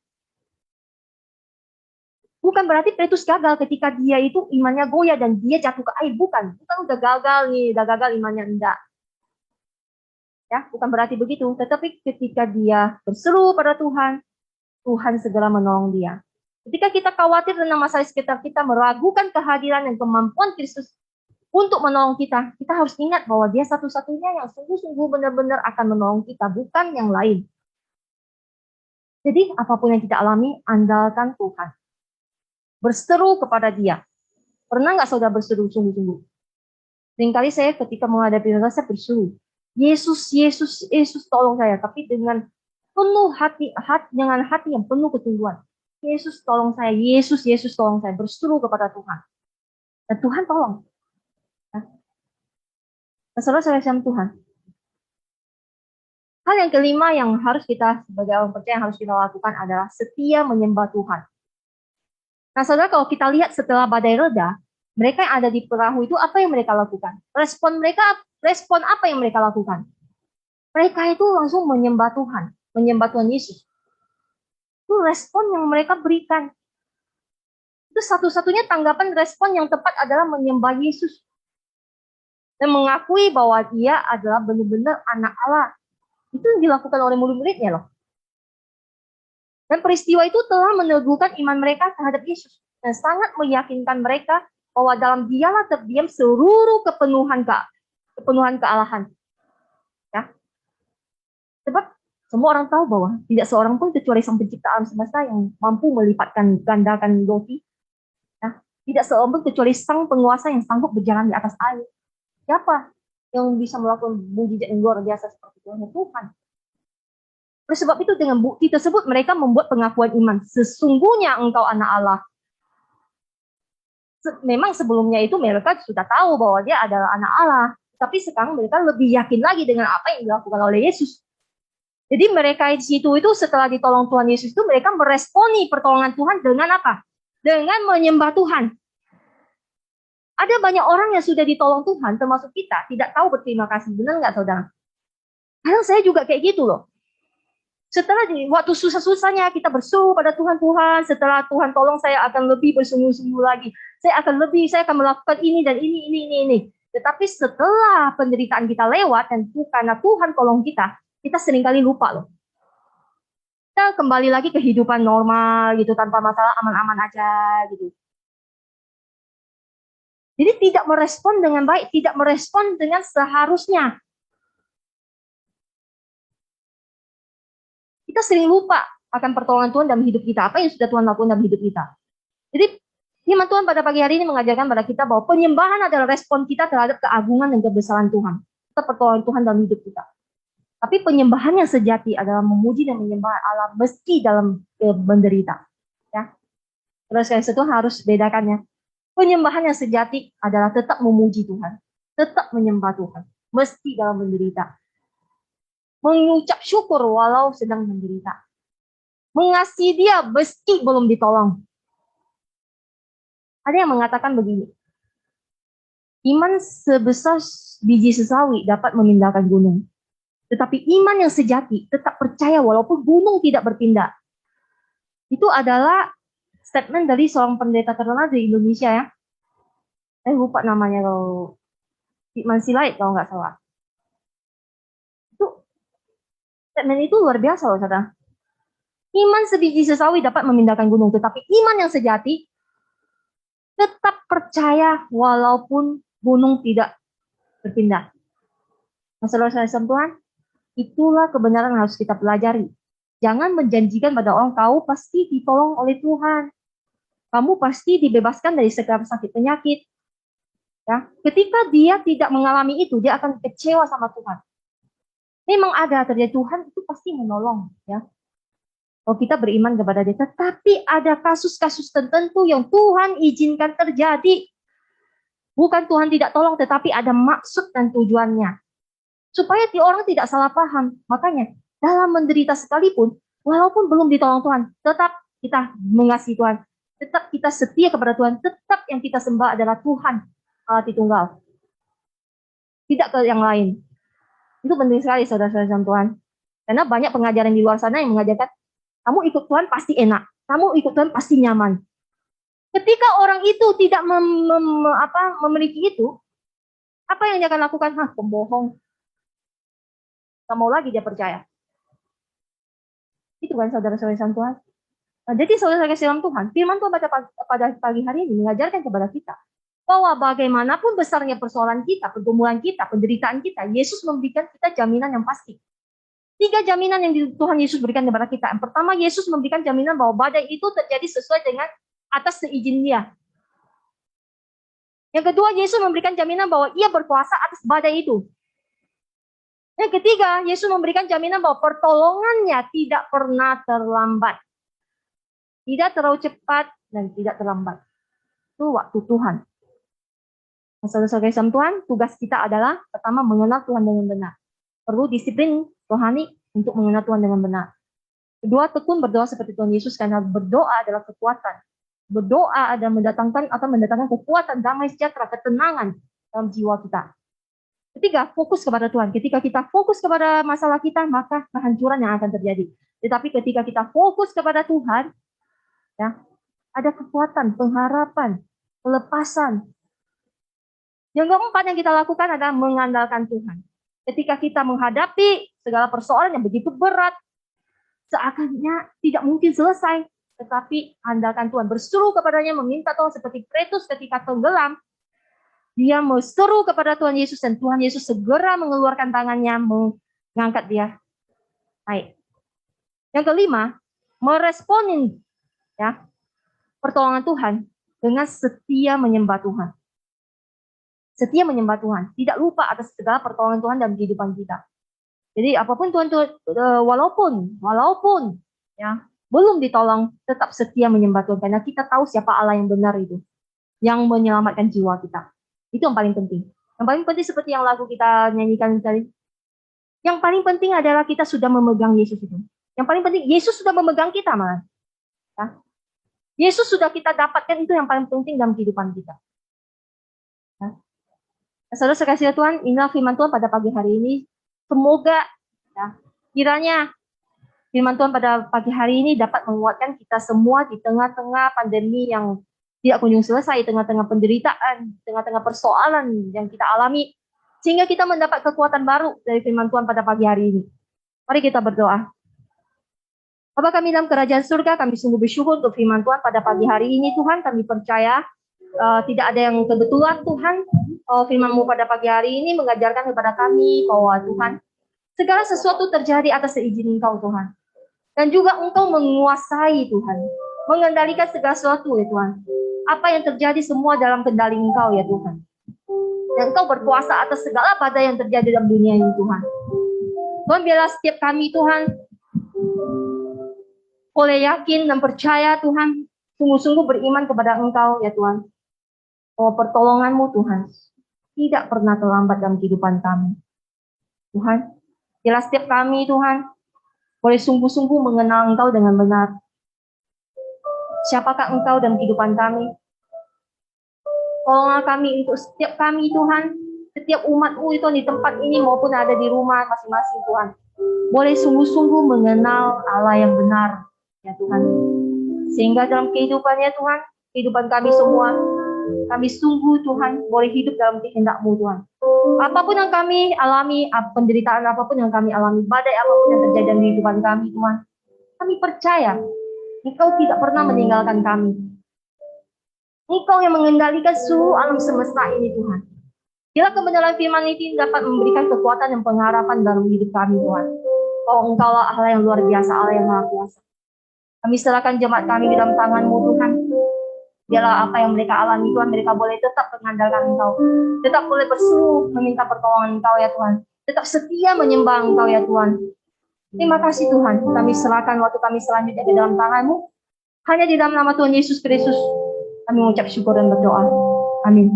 Bukan berarti Petrus gagal ketika dia itu imannya goyah dan dia jatuh ke air. Bukan udah gagal imannya, enggak. Ya, bukan berarti begitu. Tetapi ketika dia berseru pada Tuhan, Tuhan segera menolong dia. Ketika kita khawatir tentang masalah sekitar kita, meragukan kehadiran dan kemampuan Kristus untuk menolong kita, kita harus ingat bahwa dia satu-satunya yang sungguh-sungguh benar-benar akan menolong kita, bukan yang lain. Jadi apapun yang kita alami, andalkan Tuhan. Berseru kepada dia. Pernah nggak saudara berseru sungguh-sungguh? Seringkali saya ketika menghadapi masalah, saya berseru. Yesus, tolong saya. Tapi dengan penuh hati dengan hati yang penuh ketungguan. Yesus, tolong saya. Yesus, tolong saya. Berseru kepada Tuhan. Dan Tuhan tolong. Nah, saudara sama Tuhan. Hal yang kelima yang harus kita sebagai orang percaya yang harus kita lakukan adalah setia menyembah Tuhan. Nah, saudara, kalau kita lihat setelah badai reda, mereka yang ada di perahu itu apa yang mereka lakukan? Respon apa yang mereka lakukan? Mereka itu langsung menyembah Tuhan Yesus. Itu respon yang mereka berikan. Itu satu-satunya tanggapan respon yang tepat adalah menyembah Yesus. Dan mengakui bahwa dia adalah benar-benar anak Allah. Itu yang dilakukan oleh murid-muridnya loh. Dan peristiwa itu telah meneguhkan iman mereka terhadap Yesus. Dan sangat meyakinkan mereka bahwa dalam dialah terdiam seluruh kepenuhan kealahan. Ya. Sebab semua orang tahu bahwa tidak seorang pun kecuali Sang Pencipta alam semesta yang mampu melipatkan gandakan roti. Ya. Tidak seorang pun kecuali Sang Penguasa yang sanggup berjalan di atas air. Siapa yang bisa melakukan mukjizat yang luar biasa seperti itu? Hanya Tuhan. Oleh sebab itu dengan bukti tersebut mereka membuat pengakuan iman. Sesungguhnya engkau anak Allah. Memang sebelumnya itu mereka sudah tahu bahwa dia adalah anak Allah. Tapi sekarang mereka lebih yakin lagi dengan apa yang dilakukan oleh Yesus. Jadi mereka di situ itu setelah ditolong Tuhan Yesus itu mereka meresponi pertolongan Tuhan dengan apa? Dengan menyembah Tuhan. Ada banyak orang yang sudah ditolong Tuhan, termasuk kita, tidak tahu berterima kasih. Benar nggak, saudara? Kadang saya juga kayak gitu loh. Setelah waktu susah-susahnya kita berseru pada Tuhan, setelah Tuhan tolong saya akan lebih bersungguh-sungguh lagi. saya akan melakukan ini dan ini. Tetapi setelah penderitaan kita lewat dan karena Tuhan tolong kita seringkali lupa loh. Kita kembali lagi ke kehidupan normal gitu, tanpa masalah, aman-aman aja gitu. Jadi tidak merespon dengan baik, tidak merespon dengan seharusnya. Kita sering lupa akan pertolongan Tuhan dalam hidup kita, apa yang sudah Tuhan lakukan dalam hidup kita. Jadi firman Tuhan pada pagi hari ini mengajarkan pada kita bahwa penyembahan adalah respon kita terhadap keagungan dan kebesaran Tuhan. Itu pertolongan Tuhan dalam hidup kita. Tapi penyembahan yang sejati adalah memuji dan menyembah Allah meski dalam menderita. Ya. Terus itu harus bedakannya. Penyembahan yang sejati adalah tetap memuji Tuhan, tetap menyembah Tuhan, meski dalam menderita. Mengucap syukur walau sedang menderita. Mengasihi Dia meski belum ditolong. Ada yang mengatakan begini, iman sebesar biji sesawi dapat memindahkan gunung. Tetapi iman yang sejati tetap percaya walaupun gunung tidak berpindah. Itu adalah statement dari seorang pendeta terkenal di Indonesia ya. Saya lupa namanya kalau Hikman Silait kalau nggak salah. Itu statement itu luar biasa loh saudara. Iman sebiji sesawi dapat memindahkan gunung, tetapi iman yang sejati tetap percaya walaupun gunung tidak berpindah. Nah, saudara-saudara Tuhan, itulah kebenaran yang harus kita pelajari. Jangan menjanjikan pada orang kau pasti ditolong oleh Tuhan. Kamu pasti dibebaskan dari segala sakit penyakit. Ya, ketika dia tidak mengalami itu, dia akan kecewa sama Tuhan. Memang ada terjadi, Tuhan itu pasti menolong, ya. Kalau kita beriman kepada Dia, tetapi ada kasus-kasus tertentu yang Tuhan izinkan terjadi. Bukan Tuhan tidak tolong, tetapi ada maksud dan tujuannya. Supaya orang tidak salah paham. Makanya dalam menderita sekalipun, walaupun belum ditolong Tuhan, tetap kita mengasihi Tuhan. Tetap kita setia kepada Tuhan. Tetap yang kita sembah adalah Tuhan Allah Tritunggal. Tidak ke yang lain. Itu penting sekali saudara-saudara Tuhan. Karena banyak pengajaran di luar sana yang mengajarkan, kamu ikut Tuhan pasti enak. Kamu ikut Tuhan pasti nyaman. Ketika orang itu tidak memiliki itu, apa yang dia akan lakukan? Pembohong. Tak mau lagi dia percaya. Itu kan saudara-saudara Tuhan. Nah, jadi saudara-saudara Tuhan, firman Tuhan pada pagi hari ini mengajarkan kepada kita bahwa bagaimanapun besarnya persoalan kita, pergumulan kita, penderitaan kita, Yesus memberikan kita jaminan yang pasti. 3 jaminan yang Tuhan Yesus berikan kepada kita. Yang pertama, Yesus memberikan jaminan bahwa badai itu terjadi sesuai dengan atas seizin Dia. Yang kedua, Yesus memberikan jaminan bahwa Ia berkuasa atas badai itu. Yang ketiga, Yesus memberikan jaminan bahwa pertolongannya tidak pernah terlambat. Tidak terlalu cepat dan tidak terlambat. Itu waktu Tuhan. Saudara-saudara Tuhan, tugas kita adalah pertama mengenal Tuhan dengan benar. Perlu disiplin rohani untuk mengenal Tuhan dengan benar. Kedua, tekun berdoa seperti Tuhan Yesus karena berdoa adalah kekuatan. Berdoa adalah mendatangkan kekuatan, damai sejahtera, ketenangan dalam jiwa kita. Ketiga, fokus kepada Tuhan. Ketika kita fokus kepada masalah kita, maka kehancuran yang akan terjadi. Tetapi ketika kita fokus kepada Tuhan, ya, ada kekuatan, pengharapan, pelepasan. Yang keempat yang kita lakukan adalah mengandalkan Tuhan. Ketika kita menghadapi segala persoalan yang begitu berat, seakannya tidak mungkin selesai, tetapi andalkan Tuhan. Berseru kepadanya, meminta tolong seperti Petrus ketika tenggelam. Dia berseru kepada Tuhan Yesus dan Tuhan Yesus segera mengeluarkan tangannya, mengangkat dia naik. Yang kelima, meresponin ya pertolongan Tuhan dengan setia menyembah Tuhan. Setia menyembah Tuhan, tidak lupa atas segala pertolongan Tuhan dalam kehidupan kita. Jadi apapun Tuhan, walaupun ya belum ditolong, tetap setia menyembah Tuhan karena kita tahu siapa Allah yang benar itu, yang menyelamatkan jiwa kita. Itu yang paling penting. Yang paling penting seperti yang lagu kita nyanyikan tadi. Yang paling penting adalah kita sudah memegang Yesus itu. Yang paling penting Yesus sudah memegang kita malah. Ya. Yesus sudah kita dapatkan, itu yang paling penting dalam kehidupan kita. Ya. Saudara sekasih Tuhan, inilah firman Tuhan pada pagi hari ini. Semoga ya, kiranya firman Tuhan pada pagi hari ini dapat menguatkan kita semua di tengah-tengah pandemi yang tidak kunjung selesai tengah-tengah penderitaan, tengah-tengah persoalan yang kita alami, sehingga kita mendapat kekuatan baru dari firman Tuhan pada pagi hari ini. Mari kita berdoa. Bapa kami dalam kerajaan surga, kami sungguh bersyukur untuk firman Tuhan pada pagi hari ini, Tuhan. Kami percaya tidak ada yang kebetulan, Tuhan. Firman-Mu pada pagi hari ini mengajarkan kepada kami bahwa Tuhan, segala sesuatu terjadi atas seizin Engkau, Tuhan. Dan juga Engkau menguasai, Tuhan. Mengendalikan segala sesuatu, ya Tuhan. Apa yang terjadi semua dalam kendali Engkau, ya Tuhan. Dan Engkau berkuasa atas segala badai yang terjadi dalam dunia ini, Tuhan. Tuhan, biarlah setiap kami, Tuhan, boleh yakin dan percaya, Tuhan, sungguh-sungguh beriman kepada Engkau, ya Tuhan. Bahwa pertolongan-Mu, Tuhan, tidak pernah terlambat dalam kehidupan kami. Tuhan, biarlah setiap kami, Tuhan, boleh sungguh-sungguh mengenal Engkau dengan benar. Siapakah Engkau dalam kehidupan kami? Tolonglah kami untuk setiap kami, Tuhan, setiap umat-Mu itu di tempat ini maupun ada di rumah masing-masing, Tuhan. Boleh sungguh-sungguh mengenal Allah yang benar, ya Tuhan. Sehingga dalam kehidupannya, Tuhan, kehidupan kami semua, kami sungguh, Tuhan, boleh hidup dalam kehendak-Mu, Tuhan. Apapun yang kami alami, penderitaan apapun yang kami alami, badai apapun yang terjadi dalam kehidupan kami, Tuhan, kami percaya Engkau tidak pernah meninggalkan kami. Engkau yang mengendalikan seluruh alam semesta ini, Tuhan. Bila kebenaran firman ini dapat memberikan kekuatan dan pengharapan dalam hidup kami, Tuhan. Bahwa Engkau lah Allah yang luar biasa, Allah yang maha kuasa. Kami serahkan jemaat kami di dalam tangan-Mu, Tuhan. Biarlah apa yang mereka alami, Tuhan, mereka boleh tetap mengandalkan Engkau. Tetap boleh berseru meminta pertolongan Engkau, ya Tuhan. Tetap setia menyembah Engkau, ya Tuhan. Terima kasih, Tuhan. Kami serahkan waktu kami selanjutnya ke dalam tangan-Mu. Hanya di dalam nama Tuhan Yesus Kristus, kami mengucap syukur dan berdoa. Amin.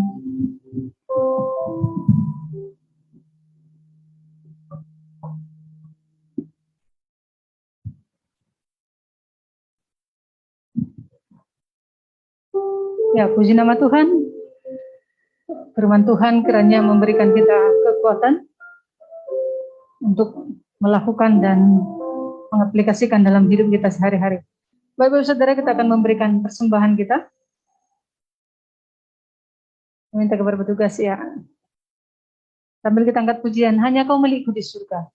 Ya, puji nama Tuhan. Firman Tuhan kiranya memberikan kita kekuatan untuk melakukan dan mengaplikasikan dalam hidup kita sehari-hari. Bapak-Ibu Saudara, kita akan memberikan persembahan kita. Minta kepada petugas ya. Sambil kita angkat pujian, hanya Kau milikku di surga.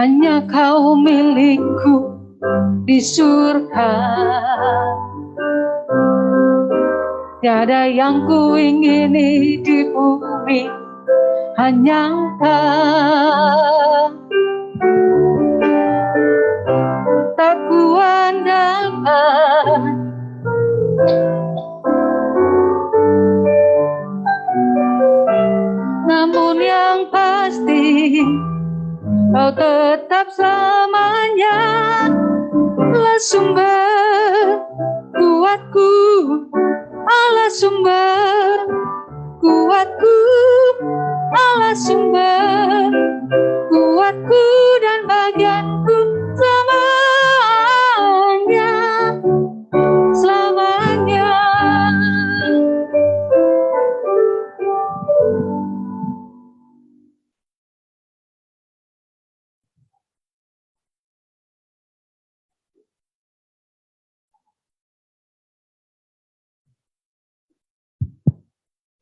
Hanya Kau milikku di surga. Tiada yang ku ingini di bumi, hanya Engkau. Tak kuandalkan namun yang pasti Kau tetap selamanya Allah sumber kuatku, Allah sumber kuatku, Allah sumber kuatku dan bagianku selamanya, selamanya.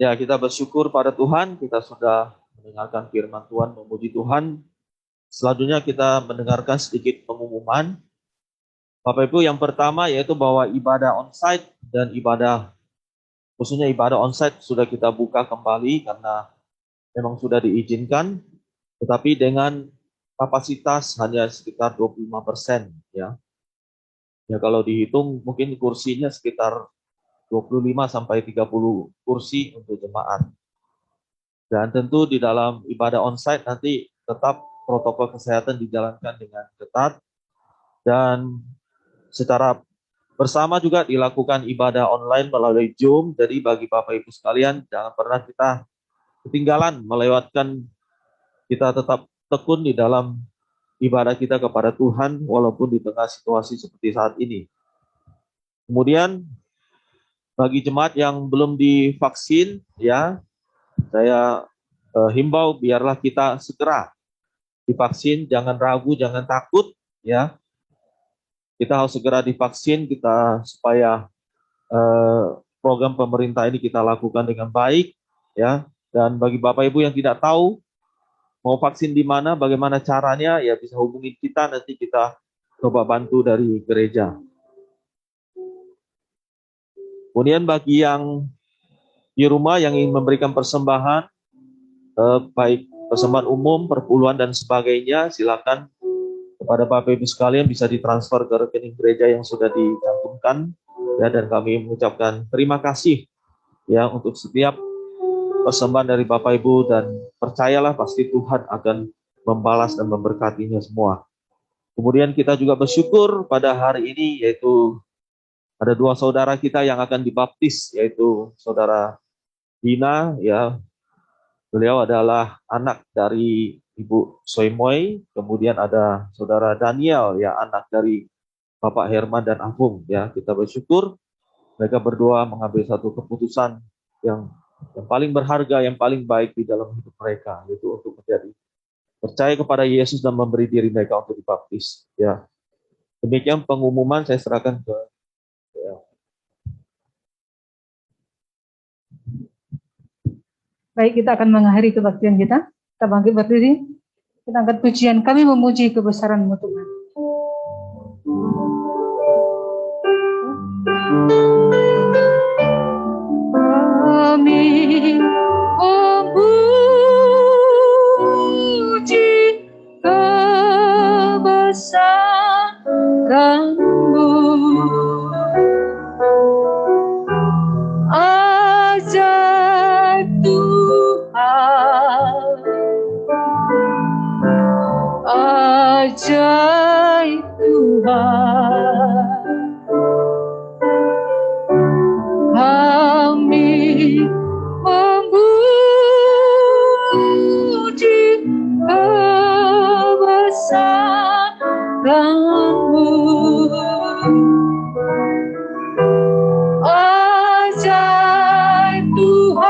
Ya, kita bersyukur pada Tuhan, kita sudah mendengarkan firman Tuhan, memuji Tuhan. Selanjutnya kita mendengarkan sedikit pengumuman. Bapak Ibu, yang pertama yaitu bahwa ibadah onsite dan ibadah, khususnya ibadah onsite sudah kita buka kembali karena memang sudah diizinkan, tetapi dengan kapasitas hanya sekitar 25%. Ya, kalau dihitung mungkin kursinya sekitar 25-30 kursi untuk jemaat. Dan tentu di dalam ibadah onsite nanti tetap protokol kesehatan dijalankan dengan ketat. Dan secara bersama juga dilakukan ibadah online melalui Zoom. Jadi bagi Bapak Ibu sekalian, jangan pernah kita ketinggalan melewatkan, kita tetap tekun di dalam ibadah kita kepada Tuhan walaupun di tengah situasi seperti saat ini. Kemudian bagi jemaat yang belum divaksin, ya, saya himbau biarlah kita segera divaksin, jangan ragu, jangan takut, ya. Kita harus segera divaksin supaya program pemerintah ini kita lakukan dengan baik, ya. Dan bagi Bapak Ibu yang tidak tahu mau vaksin di mana, bagaimana caranya, ya bisa hubungi kita, nanti kita coba bantu dari gereja. Kemudian bagi yang di rumah yang ingin memberikan persembahan, baik persembahan umum, perpuluhan dan sebagainya, silakan kepada Bapak Ibu sekalian bisa ditransfer ke rekening gereja yang sudah dicantumkan, ya, dan kami mengucapkan terima kasih, ya, untuk setiap persembahan dari Bapak Ibu, dan percayalah pasti Tuhan akan membalas dan memberkatinya semua. Kemudian kita juga bersyukur pada hari ini, yaitu ada 2 saudara kita yang akan dibaptis, yaitu saudara Dina, ya, beliau adalah anak dari Ibu Soimoy, kemudian ada saudara Daniel, ya, anak dari Bapak Herman dan Agung, ya. Kita bersyukur mereka berdua mengambil satu keputusan yang paling berharga, yang paling baik di dalam hidup mereka, yaitu untuk menjadi percaya kepada Yesus dan memberi diri mereka untuk dibaptis, ya. Demikian pengumuman, saya serahkan ke, ya. Baik, kita akan mengakhiri kebaktian kita. Kita bangkit berdiri. Kita angkat pujian, kami memuji kebesaran-Mu Tuhan. Kami memuji kebesaran-Mu. Ajaib Tuhan, ajaib Tuhan, kami memuji kebesaran-Mu. Ajaib Tuhan,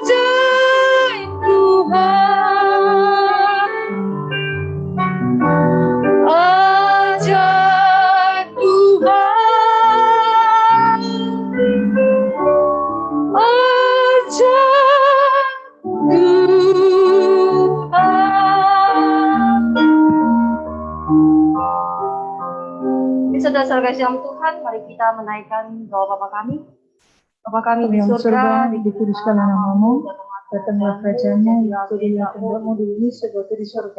ajaib Tuhan, ajaib Tuhan, ajaib Tuhan. Saudara-saudara kasih dalam Tuhan, mari kita menaikkan doa Bapa kami. Bapa kami di Yang surga, dikuduskanlah nama-Mu, datanglah kerajaan-Mu, jadilah kehendak-Mu di bumi seperti di surga.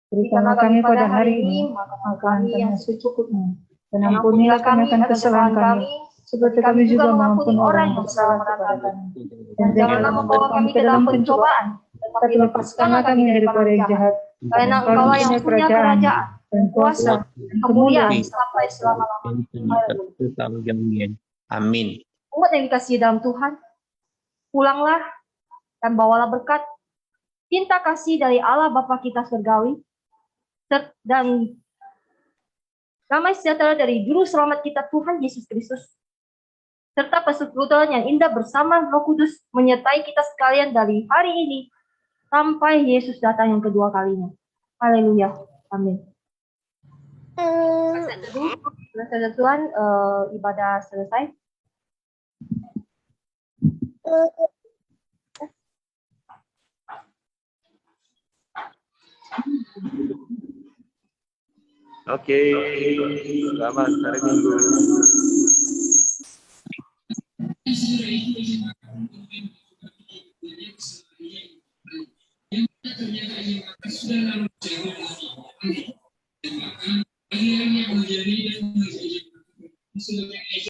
Berikanlah kami pada hari ini makan kami yang secukupnya, dan ampunilah kami akan kesalahan kami, seperti kami juga mengampuni orang yang bersalah kepada kami. Dan janganlah membawa kami ke dalam pencobaan, tapi lepaskanlah kami daripada yang jahat. Karena Engkau yang punya kerajaan dan kuasa dan kemuliaan sampai selama-lamanya. Amin. Umat yang dikasihi dalam Tuhan, pulanglah dan bawalah berkat, cinta kasih dari Allah Bapa kita surgawi, dan damai sejahtera dari Juru Selamat kita Tuhan Yesus Kristus, serta persekutuan yang indah bersama Roh Kudus menyertai kita sekalian dari hari ini sampai Yesus datang yang kedua kalinya. Haleluya. Amin. Saudara Tuhan, ibadah selesai. Oke, selamat hari Minggu.